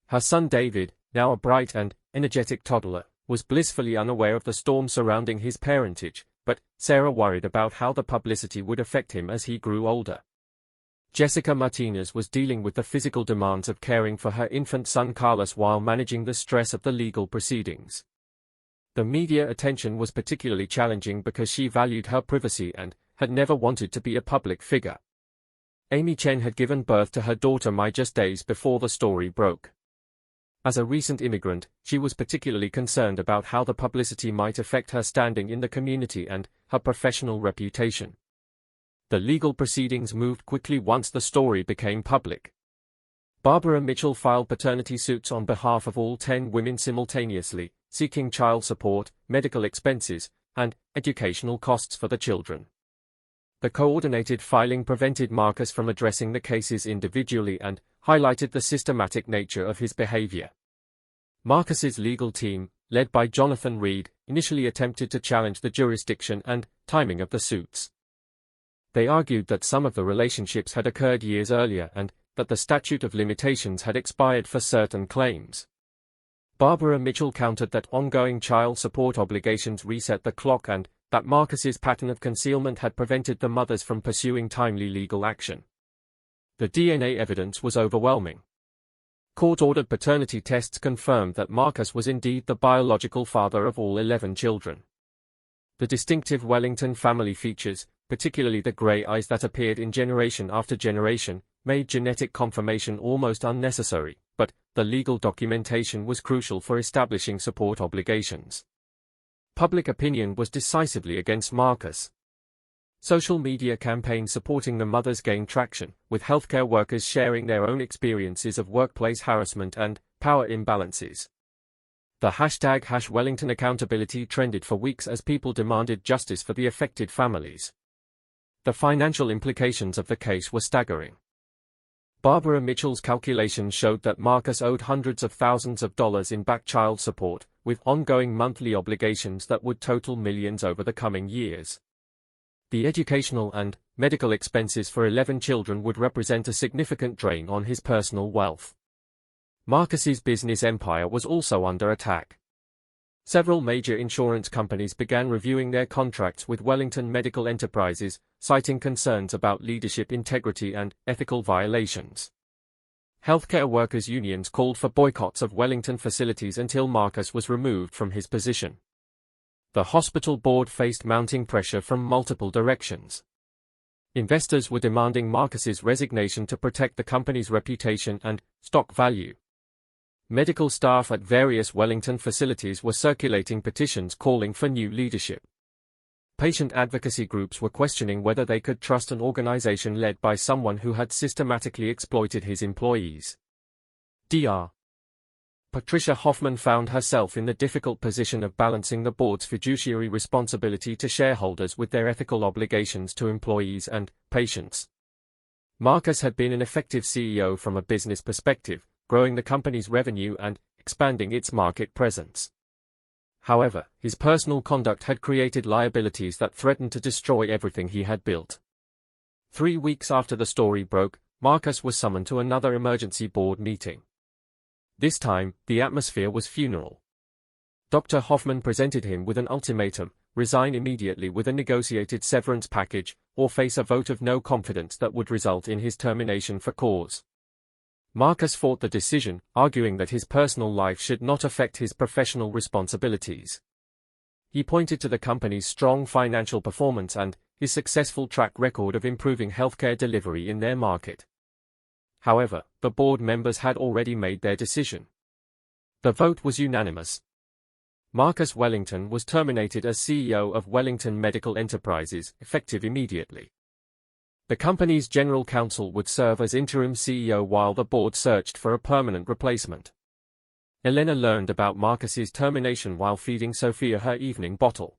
Her son David, now a bright and energetic toddler, was blissfully unaware of the storm surrounding his parentage, but Sarah worried about how the publicity would affect him as he grew older. Jessica Martinez was dealing with the physical demands of caring for her infant son Carlos while managing the stress of the legal proceedings. The media attention was particularly challenging because she valued her privacy and had never wanted to be a public figure. Amy Chen had given birth to her daughter Mai just days before the story broke. As a recent immigrant, she was particularly concerned about how the publicity might affect her standing in the community and her professional reputation. The legal proceedings moved quickly once the story became public. Barbara Mitchell filed paternity suits on behalf of all 10 women simultaneously, seeking child support, medical expenses, and educational costs for the children. The coordinated filing prevented Marcus from addressing the cases individually and highlighted the systematic nature of his behavior. Marcus's legal team, led by Jonathan Reed, initially attempted to challenge the jurisdiction and timing of the suits. They argued that some of the relationships had occurred years earlier and that the statute of limitations had expired for certain claims. Barbara Mitchell countered that ongoing child support obligations reset the clock and that Marcus's pattern of concealment had prevented the mothers from pursuing timely legal action. The DNA evidence was overwhelming. Court-ordered paternity tests confirmed that Marcus was indeed the biological father of all 11 children. The distinctive Wellington family features, particularly the gray eyes that appeared in generation after generation, made genetic confirmation almost unnecessary, but the legal documentation was crucial for establishing support obligations. Public opinion was decisively against Marcus. Social media campaigns supporting the mothers gained traction, with healthcare workers sharing their own experiences of workplace harassment and power imbalances. The #Wellington accountability trended for weeks as people demanded justice for the affected families. The financial implications of the case were staggering. Barbara Mitchell's calculations showed that Marcus owed hundreds of thousands of dollars in back child support, with ongoing monthly obligations that would total millions over the coming years. The educational and medical expenses for 11 children would represent a significant drain on his personal wealth. Marcus's business empire was also under attack. Several major insurance companies began reviewing their contracts with Wellington Medical Enterprises, citing concerns about leadership integrity and ethical violations. Healthcare workers' unions called for boycotts of Wellington facilities until Marcus was removed from his position. The hospital board faced mounting pressure from multiple directions. Investors were demanding Marcus's resignation to protect the company's reputation and stock value. Medical staff at various Wellington facilities were circulating petitions calling for new leadership. Patient advocacy groups were questioning whether they could trust an organization led by someone who had systematically exploited his employees. Dr. Patricia Hoffman found herself in the difficult position of balancing the board's fiduciary responsibility to shareholders with their ethical obligations to employees and patients. Marcus had been an effective CEO from a business perspective, growing the company's revenue and expanding its market presence. However, his personal conduct had created liabilities that threatened to destroy everything he had built. 3 weeks after the story broke, Marcus was summoned to another emergency board meeting. This time, the atmosphere was funeral. Dr. Hoffman presented him with an ultimatum: resign immediately with a negotiated severance package, or face a vote of no confidence that would result in his termination for cause. Marcus fought the decision, arguing that his personal life should not affect his professional responsibilities. He pointed to the company's strong financial performance and his successful track record of improving healthcare delivery in their market. However, the board members had already made their decision. The vote was unanimous. Marcus Wellington was terminated as CEO of Wellington Medical Enterprises, effective immediately. The company's general counsel would serve as interim CEO while the board searched for a permanent replacement. Elena learned about Marcus's termination while feeding Sophia her evening bottle.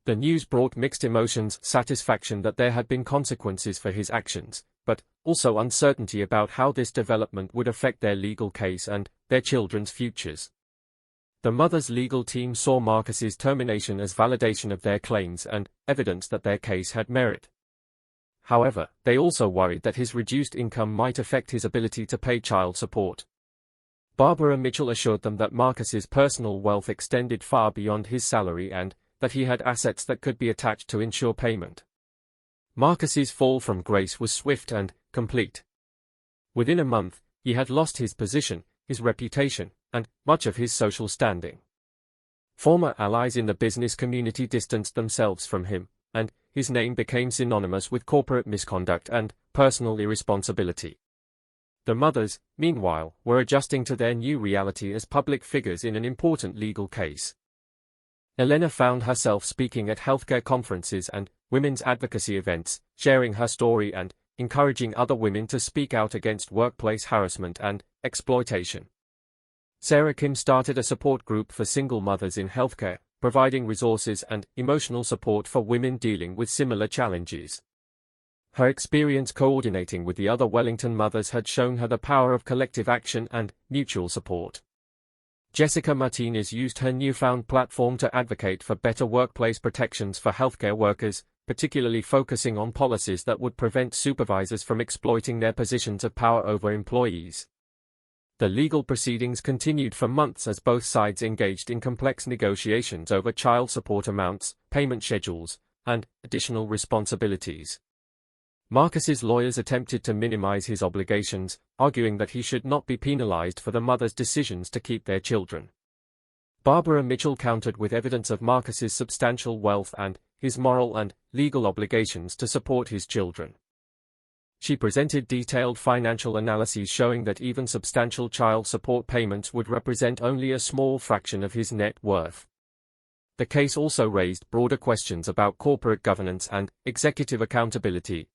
The news brought mixed emotions: satisfaction that there had been consequences for his actions, but also uncertainty about how this development would affect their legal case and their children's futures. The mother's legal team saw Marcus's termination as validation of their claims and evidence that their case had merit. However, they also worried that his reduced income might affect his ability to pay child support. Barbara Mitchell assured them that Marcus's personal wealth extended far beyond his salary and that he had assets that could be attached to ensure payment. Marcus's fall from grace was swift and complete. Within a month, he had lost his position, his reputation, and much of his social standing. Former allies in the business community distanced themselves from him, and his name became synonymous with corporate misconduct and personal irresponsibility. The mothers, meanwhile, were adjusting to their new reality as public figures in an important legal case. Elena found herself speaking at healthcare conferences and women's advocacy events, sharing her story and encouraging other women to speak out against workplace harassment and exploitation. Sarah Kim started a support group for single mothers in healthcare, providing resources and emotional support for women dealing with similar challenges. Her experience coordinating with the other Wellington mothers had shown her the power of collective action and mutual support. Jessica Martinez used her newfound platform to advocate for better workplace protections for healthcare workers, particularly focusing on policies that would prevent supervisors from exploiting their positions of power over employees. The legal proceedings continued for months as both sides engaged in complex negotiations over child support amounts, payment schedules, and additional responsibilities. Marcus's lawyers attempted to minimize his obligations, arguing that he should not be penalized for the mother's decisions to keep their children. Barbara Mitchell countered with evidence of Marcus's substantial wealth and his moral and legal obligations to support his children. She presented detailed financial analyses showing that even substantial child support payments would represent only a small fraction of his net worth. The case also raised broader questions about corporate governance and executive accountability.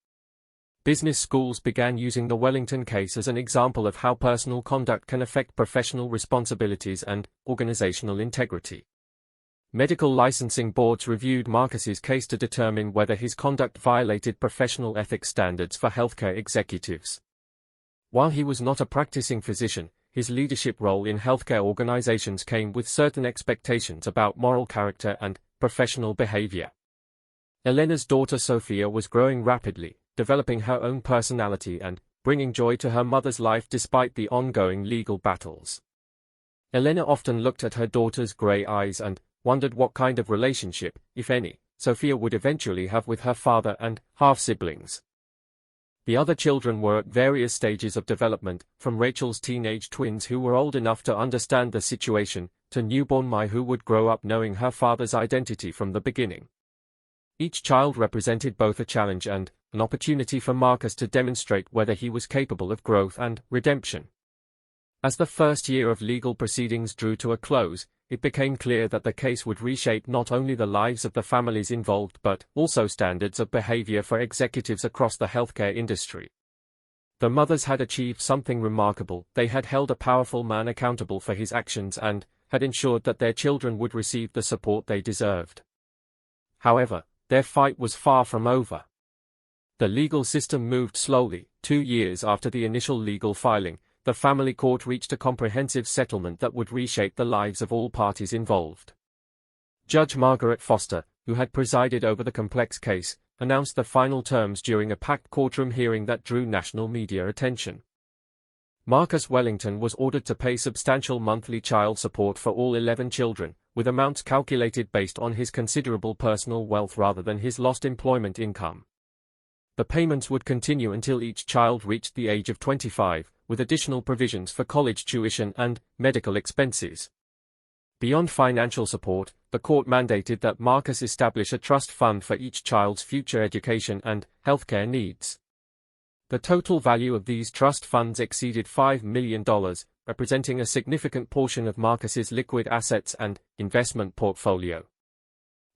Business schools began using the Wellington case as an example of how personal conduct can affect professional responsibilities and organizational integrity. Medical licensing boards reviewed Marcus's case to determine whether his conduct violated professional ethics standards for healthcare executives. While he was not a practicing physician, his leadership role in healthcare organizations came with certain expectations about moral character and professional behavior. Elena's daughter Sophia was growing rapidly, developing her own personality and bringing joy to her mother's life despite the ongoing legal battles. Elena often looked at her daughter's gray eyes and wondered what kind of relationship, if any, Sophia would eventually have with her father and half-siblings. The other children were at various stages of development, from Rachel's teenage twins who were old enough to understand the situation, to newborn Mai who would grow up knowing her father's identity from the beginning. Each child represented both a challenge and an opportunity for Marcus to demonstrate whether he was capable of growth and redemption. As the first year of legal proceedings drew to a close, it became clear that the case would reshape not only the lives of the families involved but also standards of behavior for executives across the healthcare industry. The mothers had achieved something remarkable. They had held a powerful man accountable for his actions and had ensured that their children would receive the support they deserved. However, their fight was far from over. The legal system moved slowly. 2 years after the initial legal filing, the family court reached a comprehensive settlement that would reshape the lives of all parties involved. Judge Margaret Foster, who had presided over the complex case, announced the final terms during a packed courtroom hearing that drew national media attention. Marcus Wellington was ordered to pay substantial monthly child support for all 11 children, with amounts calculated based on his considerable personal wealth rather than his lost employment income. The payments would continue until each child reached the age of 25, with additional provisions for college tuition and medical expenses. Beyond financial support, the court mandated that Marcus establish a trust fund for each child's future education and healthcare needs. The total value of these trust funds exceeded $5 million, representing a significant portion of Marcus's liquid assets and investment portfolio.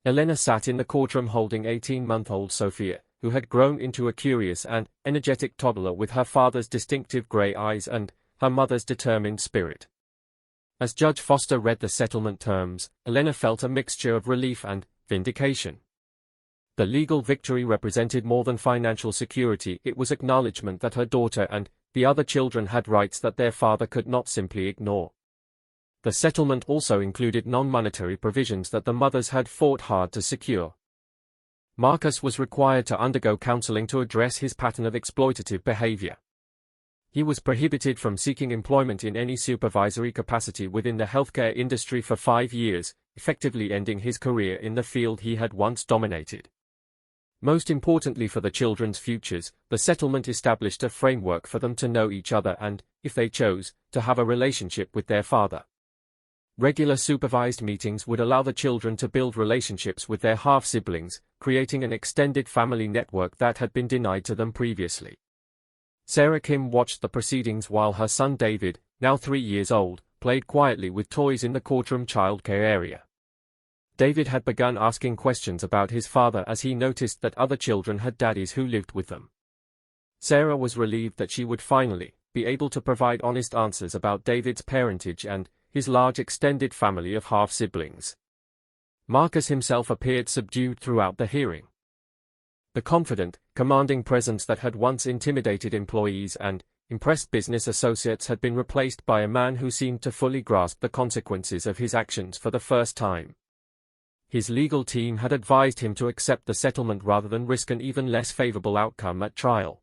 Elena sat in the courtroom holding 18-month-old Sophia, who had grown into a curious and energetic toddler with her father's distinctive gray eyes and her mother's determined spirit. As Judge Foster read the settlement terms, Elena felt a mixture of relief and vindication. The legal victory represented more than financial security. It was acknowledgement that her daughter and the other children had rights that their father could not simply ignore. The settlement also included non-monetary provisions that the mothers had fought hard to secure. Marcus was required to undergo counseling to address his pattern of exploitative behavior. He was prohibited from seeking employment in any supervisory capacity within the healthcare industry for 5 years, effectively ending his career in the field he had once dominated. Most importantly for the children's futures, the settlement established a framework for them to know each other and, if they chose, to have a relationship with their father. Regular supervised meetings would allow the children to build relationships with their half-siblings, creating an extended family network that had been denied to them previously. Sarah Kim watched the proceedings while her son David, now 3 years old, played quietly with toys in the courtroom childcare area. David had begun asking questions about his father as he noticed that other children had daddies who lived with them. Sarah was relieved that she would finally be able to provide honest answers about David's parentage and his large extended family of half-siblings. Marcus himself appeared subdued throughout the hearing. The confident, commanding presence that had once intimidated employees and impressed business associates had been replaced by a man who seemed to fully grasp the consequences of his actions for the first time. His legal team had advised him to accept the settlement rather than risk an even less favorable outcome at trial.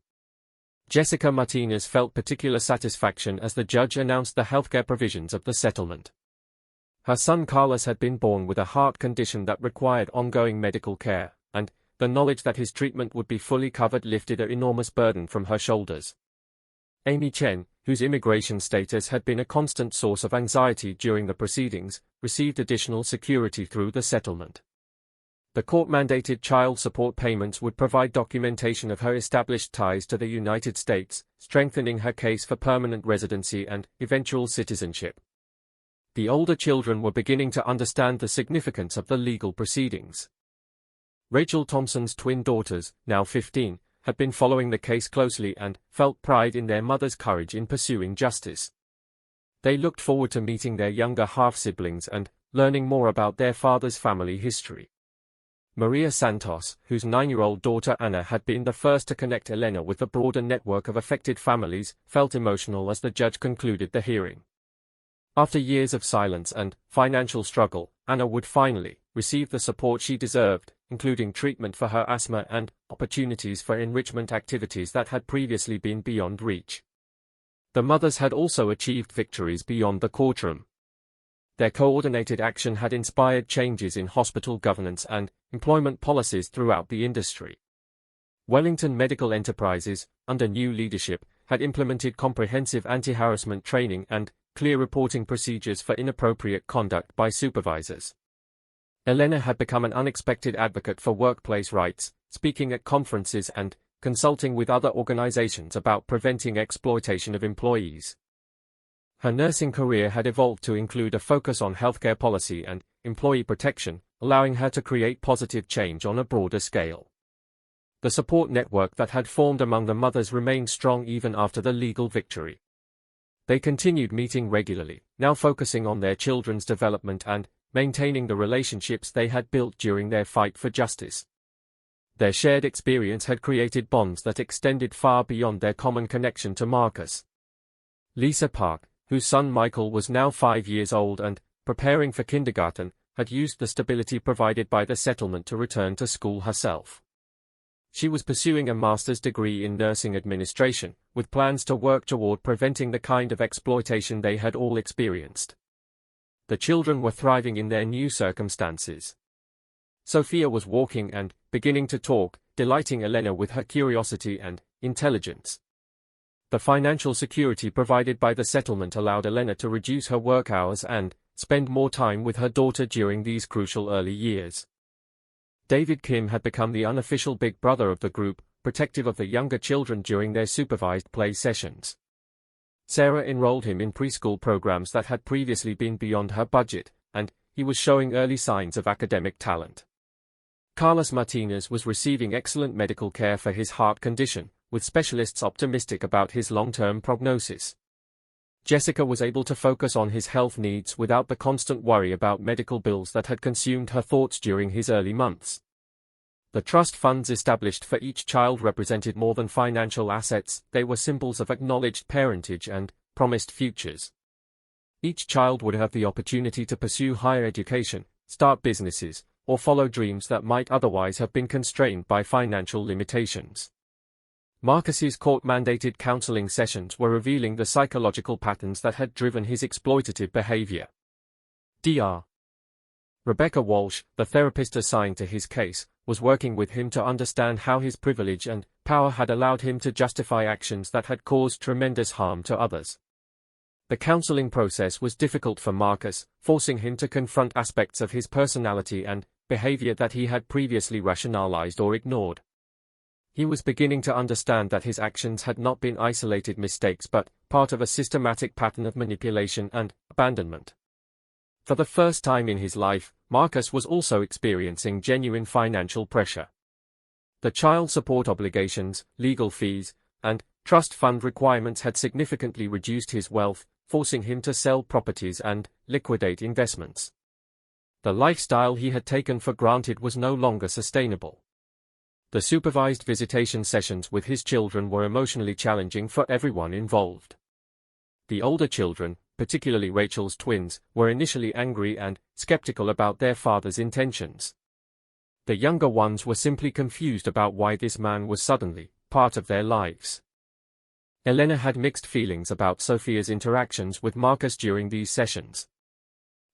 Jessica Martinez felt particular satisfaction as the judge announced the healthcare provisions of the settlement. Her son Carlos had been born with a heart condition that required ongoing medical care, and the knowledge that his treatment would be fully covered lifted an enormous burden from her shoulders. Amy Chen, whose immigration status had been a constant source of anxiety during the proceedings, received additional security through the settlement. The court-mandated child support payments would provide documentation of her established ties to the United States, strengthening her case for permanent residency and eventual citizenship. The older children were beginning to understand the significance of the legal proceedings. Rachel Thompson's twin daughters, now 15, had been following the case closely and felt pride in their mother's courage in pursuing justice. They looked forward to meeting their younger half-siblings and learning more about their father's family history. Maria Santos, whose 9-year-old daughter Anna had been the first to connect Elena with the broader network of affected families, felt emotional as the judge concluded the hearing. After years of silence and financial struggle, Anna would finally receive the support she deserved, including treatment for her asthma and opportunities for enrichment activities that had previously been beyond reach. The mothers had also achieved victories beyond the courtroom. Their coordinated action had inspired changes in hospital governance and employment policies throughout the industry. Wellington Medical Enterprises, under new leadership, had implemented comprehensive anti-harassment training and clear reporting procedures for inappropriate conduct by supervisors. Elena had become an unexpected advocate for workplace rights, speaking at conferences and consulting with other organizations about preventing exploitation of employees. Her nursing career had evolved to include a focus on healthcare policy and employee protection, allowing her to create positive change on a broader scale. The support network that had formed among the mothers remained strong even after the legal victory. They continued meeting regularly, now focusing on their children's development and maintaining the relationships they had built during their fight for justice. Their shared experience had created bonds that extended far beyond their common connection to Marcus. Lisa Park, whose son Michael was now 5 years old and preparing for kindergarten, had used the stability provided by the settlement to return to school herself. She was pursuing a master's degree in nursing administration, with plans to work toward preventing the kind of exploitation they had all experienced. The children were thriving in their new circumstances. Sophia was walking and beginning to talk, delighting Elena with her curiosity and intelligence. The financial security provided by the settlement allowed Elena to reduce her work hours and spend more time with her daughter during these crucial early years. David Kim had become the unofficial big brother of the group, protective of the younger children during their supervised play sessions. Sarah enrolled him in preschool programs that had previously been beyond her budget, and he was showing early signs of academic talent. Carlos Martinez was receiving excellent medical care for his heart condition, with specialists optimistic about his long-term prognosis. Jessica was able to focus on his health needs without the constant worry about medical bills that had consumed her thoughts during his early months. The trust funds established for each child represented more than financial assets, they were symbols of acknowledged parentage and promised futures. Each child would have the opportunity to pursue higher education, start businesses, or follow dreams that might otherwise have been constrained by financial limitations. Marcus's court-mandated counseling sessions were revealing the psychological patterns that had driven his exploitative behavior. Dr. Rebecca Walsh, the therapist assigned to his case, was working with him to understand how his privilege and power had allowed him to justify actions that had caused tremendous harm to others. The counseling process was difficult for Marcus, forcing him to confront aspects of his personality and behavior that he had previously rationalized or ignored. He was beginning to understand that his actions had not been isolated mistakes but part of a systematic pattern of manipulation and abandonment. For the first time in his life, Marcus was also experiencing genuine financial pressure. The child support obligations, legal fees, and trust fund requirements had significantly reduced his wealth, forcing him to sell properties and liquidate investments. The lifestyle he had taken for granted was no longer sustainable. The supervised visitation sessions with his children were emotionally challenging for everyone involved. The older children, particularly Rachel's twins, were initially angry and skeptical about their father's intentions. The younger ones were simply confused about why this man was suddenly part of their lives. Elena had mixed feelings about Sophia's interactions with Marcus during these sessions.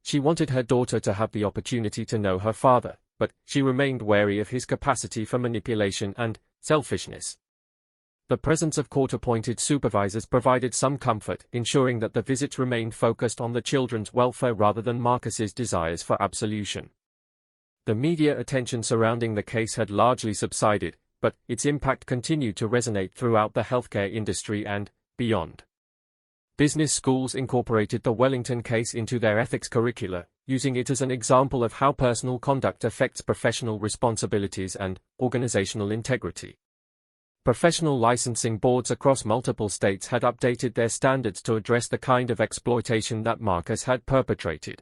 She wanted her daughter to have the opportunity to know her father, but she remained wary of his capacity for manipulation and selfishness. The presence of court-appointed supervisors provided some comfort, ensuring that the visits remained focused on the children's welfare rather than Marcus's desires for absolution. The media attention surrounding the case had largely subsided, but its impact continued to resonate throughout the healthcare industry and beyond. Business schools incorporated the Wellington case into their ethics curricula, using it as an example of how personal conduct affects professional responsibilities and organizational integrity. Professional licensing boards across multiple states had updated their standards to address the kind of exploitation that Marcus had perpetrated.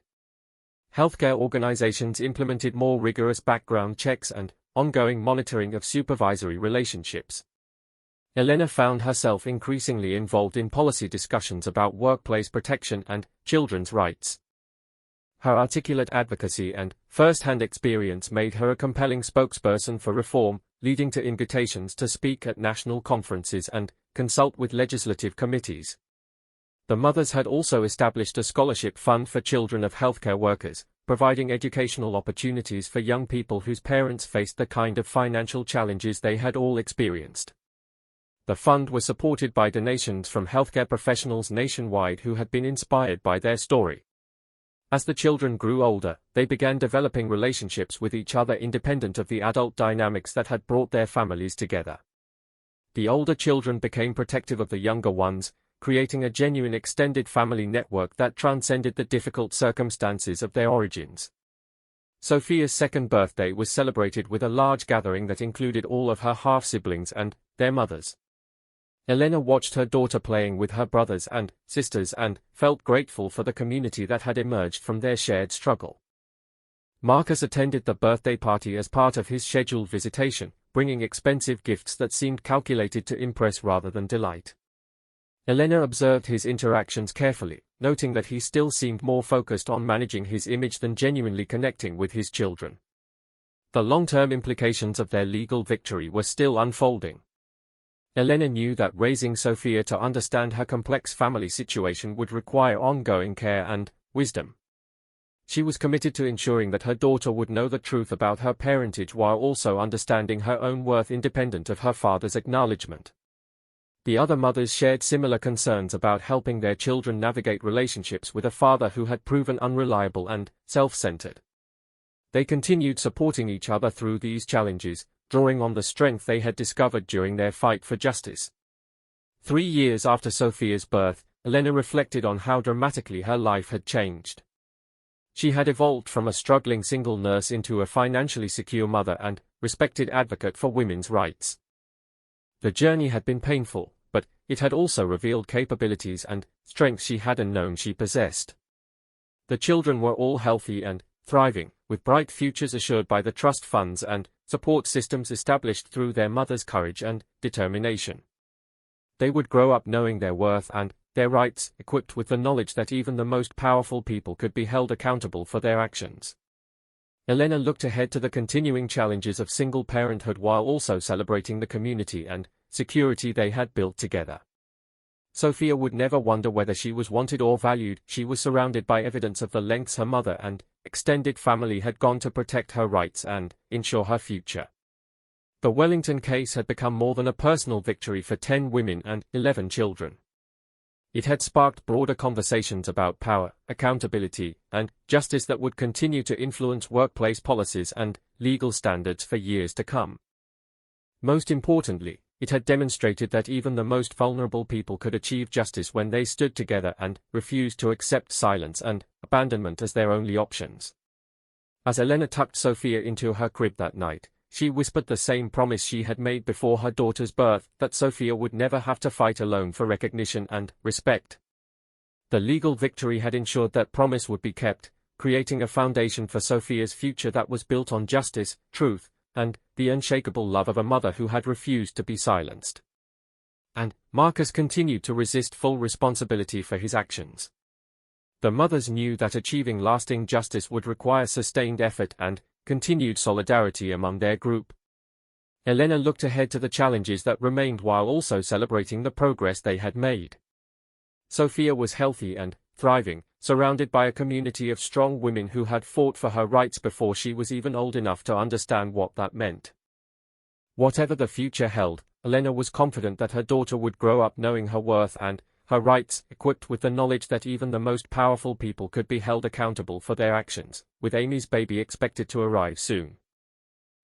Healthcare organizations implemented more rigorous background checks and ongoing monitoring of supervisory relationships. Elena found herself increasingly involved in policy discussions about workplace protection and children's rights. Her articulate advocacy and first-hand experience made her a compelling spokesperson for reform, leading to invitations to speak at national conferences and consult with legislative committees. The mothers had also established a scholarship fund for children of healthcare workers, providing educational opportunities for young people whose parents faced the kind of financial challenges they had all experienced. The fund was supported by donations from healthcare professionals nationwide who had been inspired by their story. As the children grew older, they began developing relationships with each other independent of the adult dynamics that had brought their families together. The older children became protective of the younger ones, creating a genuine extended family network that transcended the difficult circumstances of their origins. Sophia's second birthday was celebrated with a large gathering that included all of her half-siblings and their mothers. Elena watched her daughter playing with her brothers and sisters and felt grateful for the community that had emerged from their shared struggle. Marcus attended the birthday party as part of his scheduled visitation, bringing expensive gifts that seemed calculated to impress rather than delight. Elena observed his interactions carefully, noting that he still seemed more focused on managing his image than genuinely connecting with his children. The long-term implications of their legal victory were still unfolding. Elena knew that raising Sophia to understand her complex family situation would require ongoing care and wisdom. She was committed to ensuring that her daughter would know the truth about her parentage while also understanding her own worth independent of her father's acknowledgement. The other mothers shared similar concerns about helping their children navigate relationships with a father who had proven unreliable and self-centered. They continued supporting each other through these challenges, drawing on the strength they had discovered during their fight for justice. 3 years after Sophia's birth, Elena reflected on how dramatically her life had changed. She had evolved from a struggling single nurse into a financially secure mother and respected advocate for women's rights. The journey had been painful, but it had also revealed capabilities and strengths she hadn't known she possessed. The children were all healthy and thriving, with bright futures assured by the trust funds and support systems established through their mother's courage and determination. They would grow up knowing their worth and their rights, equipped with the knowledge that even the most powerful people could be held accountable for their actions. Elena looked ahead to the continuing challenges of single parenthood while also celebrating the community and security they had built together. Sophia would never wonder whether she was wanted or valued. She was surrounded by evidence of the lengths her mother and extended family had gone to protect her rights and ensure her future. The Wellington case had become more than a personal victory for 10 women and 11 children. It had sparked broader conversations about power, accountability, and justice that would continue to influence workplace policies and legal standards for years to come. Most importantly, it had demonstrated that even the most vulnerable people could achieve justice when they stood together and refused to accept silence and abandonment as their only options. As Elena tucked Sophia into her crib that night, she whispered the same promise she had made before her daughter's birth, that Sophia would never have to fight alone for recognition and respect. The legal victory had ensured that promise would be kept, creating a foundation for Sophia's future that was built on justice, truth, and the unshakable love of a mother who had refused to be silenced. And Marcus continued to resist full responsibility for his actions. The mothers knew that achieving lasting justice would require sustained effort and continued solidarity among their group. Elena looked ahead to the challenges that remained while also celebrating the progress they had made. Sophia was healthy and thriving, surrounded by a community of strong women who had fought for her rights before she was even old enough to understand what that meant. Whatever the future held, Elena was confident that her daughter would grow up knowing her worth and her rights, equipped with the knowledge that even the most powerful people could be held accountable for their actions, with Amy's baby expected to arrive soon.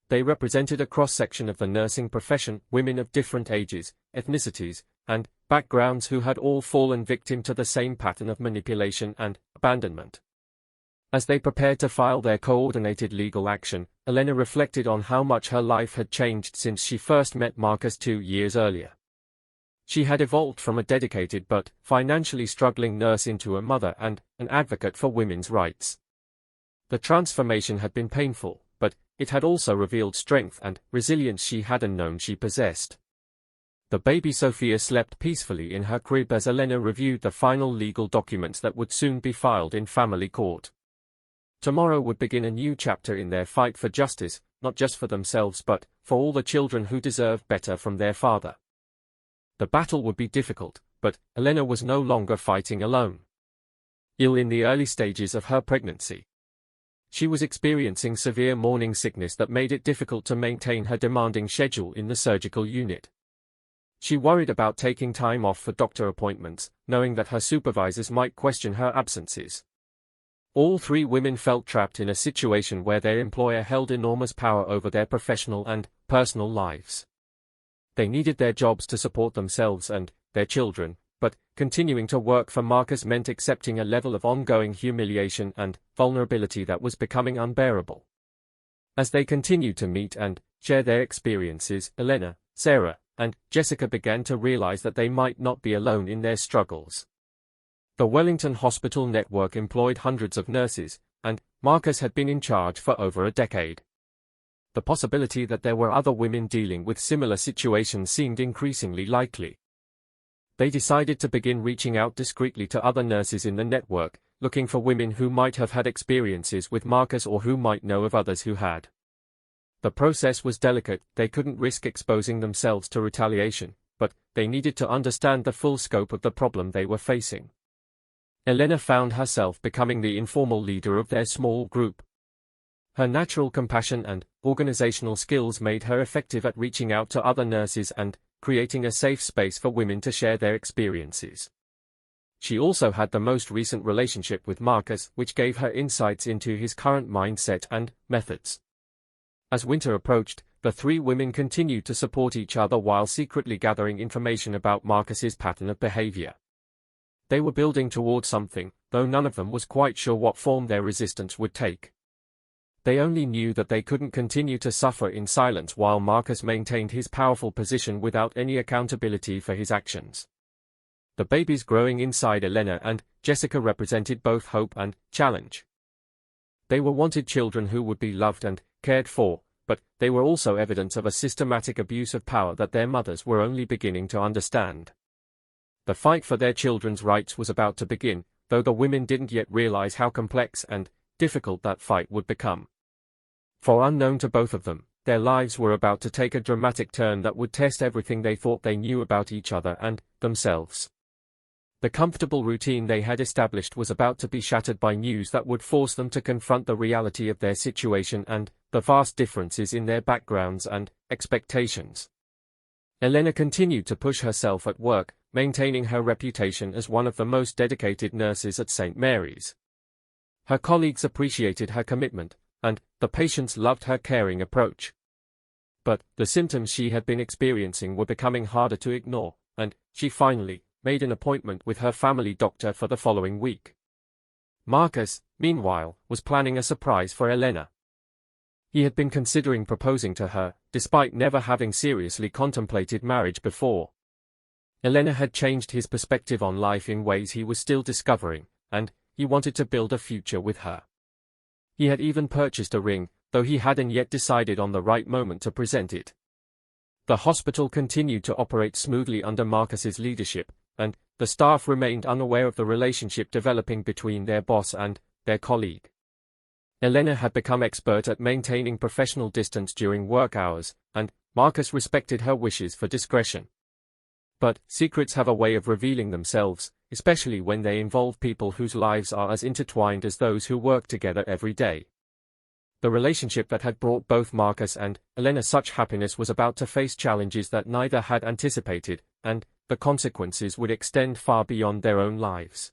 They represented a cross-section of the nursing profession, women of different ages, ethnicities, and backgrounds who had all fallen victim to the same pattern of manipulation and abandonment. As they prepared to file their coordinated legal action, Elena reflected on how much her life had changed since she first met Marcus 2 years earlier. She had evolved from a dedicated but financially struggling nurse into a mother and an advocate for women's rights. The transformation had been painful, but it had also revealed strength and resilience she hadn't known she possessed. The baby Sophia slept peacefully in her crib as Elena reviewed the final legal documents that would soon be filed in family court. Tomorrow would begin a new chapter in their fight for justice, not just for themselves but for all the children who deserved better from their father. The battle would be difficult, but Elena was no longer fighting alone. Ill in the early stages of her pregnancy, she was experiencing severe morning sickness that made it difficult to maintain her demanding schedule in the surgical unit. She worried about taking time off for doctor appointments, knowing that her supervisors might question her absences. All three women felt trapped in a situation where their employer held enormous power over their professional and personal lives. They needed their jobs to support themselves and their children, but continuing to work for Marcus meant accepting a level of ongoing humiliation and vulnerability that was becoming unbearable. As they continued to meet and share their experiences, Elena, Sarah, and Jessica began to realize that they might not be alone in their struggles. The Wellington Hospital network employed hundreds of nurses, and Marcus had been in charge for over a decade. The possibility that there were other women dealing with similar situations seemed increasingly likely. They decided to begin reaching out discreetly to other nurses in the network, looking for women who might have had experiences with Marcus or who might know of others who had. The process was delicate. They couldn't risk exposing themselves to retaliation, but they needed to understand the full scope of the problem they were facing. Elena found herself becoming the informal leader of their small group. Her natural compassion and organizational skills made her effective at reaching out to other nurses and creating a safe space for women to share their experiences. She also had the most recent relationship with Marcus, which gave her insights into his current mindset and methods. As winter approached, the three women continued to support each other while secretly gathering information about Marcus's pattern of behavior. They were building toward something, though none of them was quite sure what form their resistance would take. They only knew that they couldn't continue to suffer in silence while Marcus maintained his powerful position without any accountability for his actions. The babies growing inside Elena and Jessica represented both hope and challenge. They were wanted children who would be loved and cared for, but they were also evidence of a systematic abuse of power that their mothers were only beginning to understand. The fight for their children's rights was about to begin, though the women didn't yet realize how complex and difficult that fight would become. For unknown to both of them, their lives were about to take a dramatic turn that would test everything they thought they knew about each other and themselves. The comfortable routine they had established was about to be shattered by news that would force them to confront the reality of their situation and the vast differences in their backgrounds and expectations. Elena continued to push herself at work, maintaining her reputation as one of the most dedicated nurses at St. Mary's. Her colleagues appreciated her commitment, and the patients loved her caring approach. But the symptoms she had been experiencing were becoming harder to ignore, and she finally made an appointment with her family doctor for the following week. Marcus, meanwhile, was planning a surprise for Elena. He had been considering proposing to her, despite never having seriously contemplated marriage before. Elena had changed his perspective on life in ways he was still discovering, and he wanted to build a future with her. He had even purchased a ring, though he hadn't yet decided on the right moment to present it. The hospital continued to operate smoothly under Marcus's leadership, and the staff remained unaware of the relationship developing between their boss and their colleague. Elena had become expert at maintaining professional distance during work hours, and Marcus respected her wishes for discretion. But secrets have a way of revealing themselves, especially when they involve people whose lives are as intertwined as those who work together every day. The relationship that had brought both Marcus and Elena such happiness was about to face challenges that neither had anticipated, and the consequences would extend far beyond their own lives.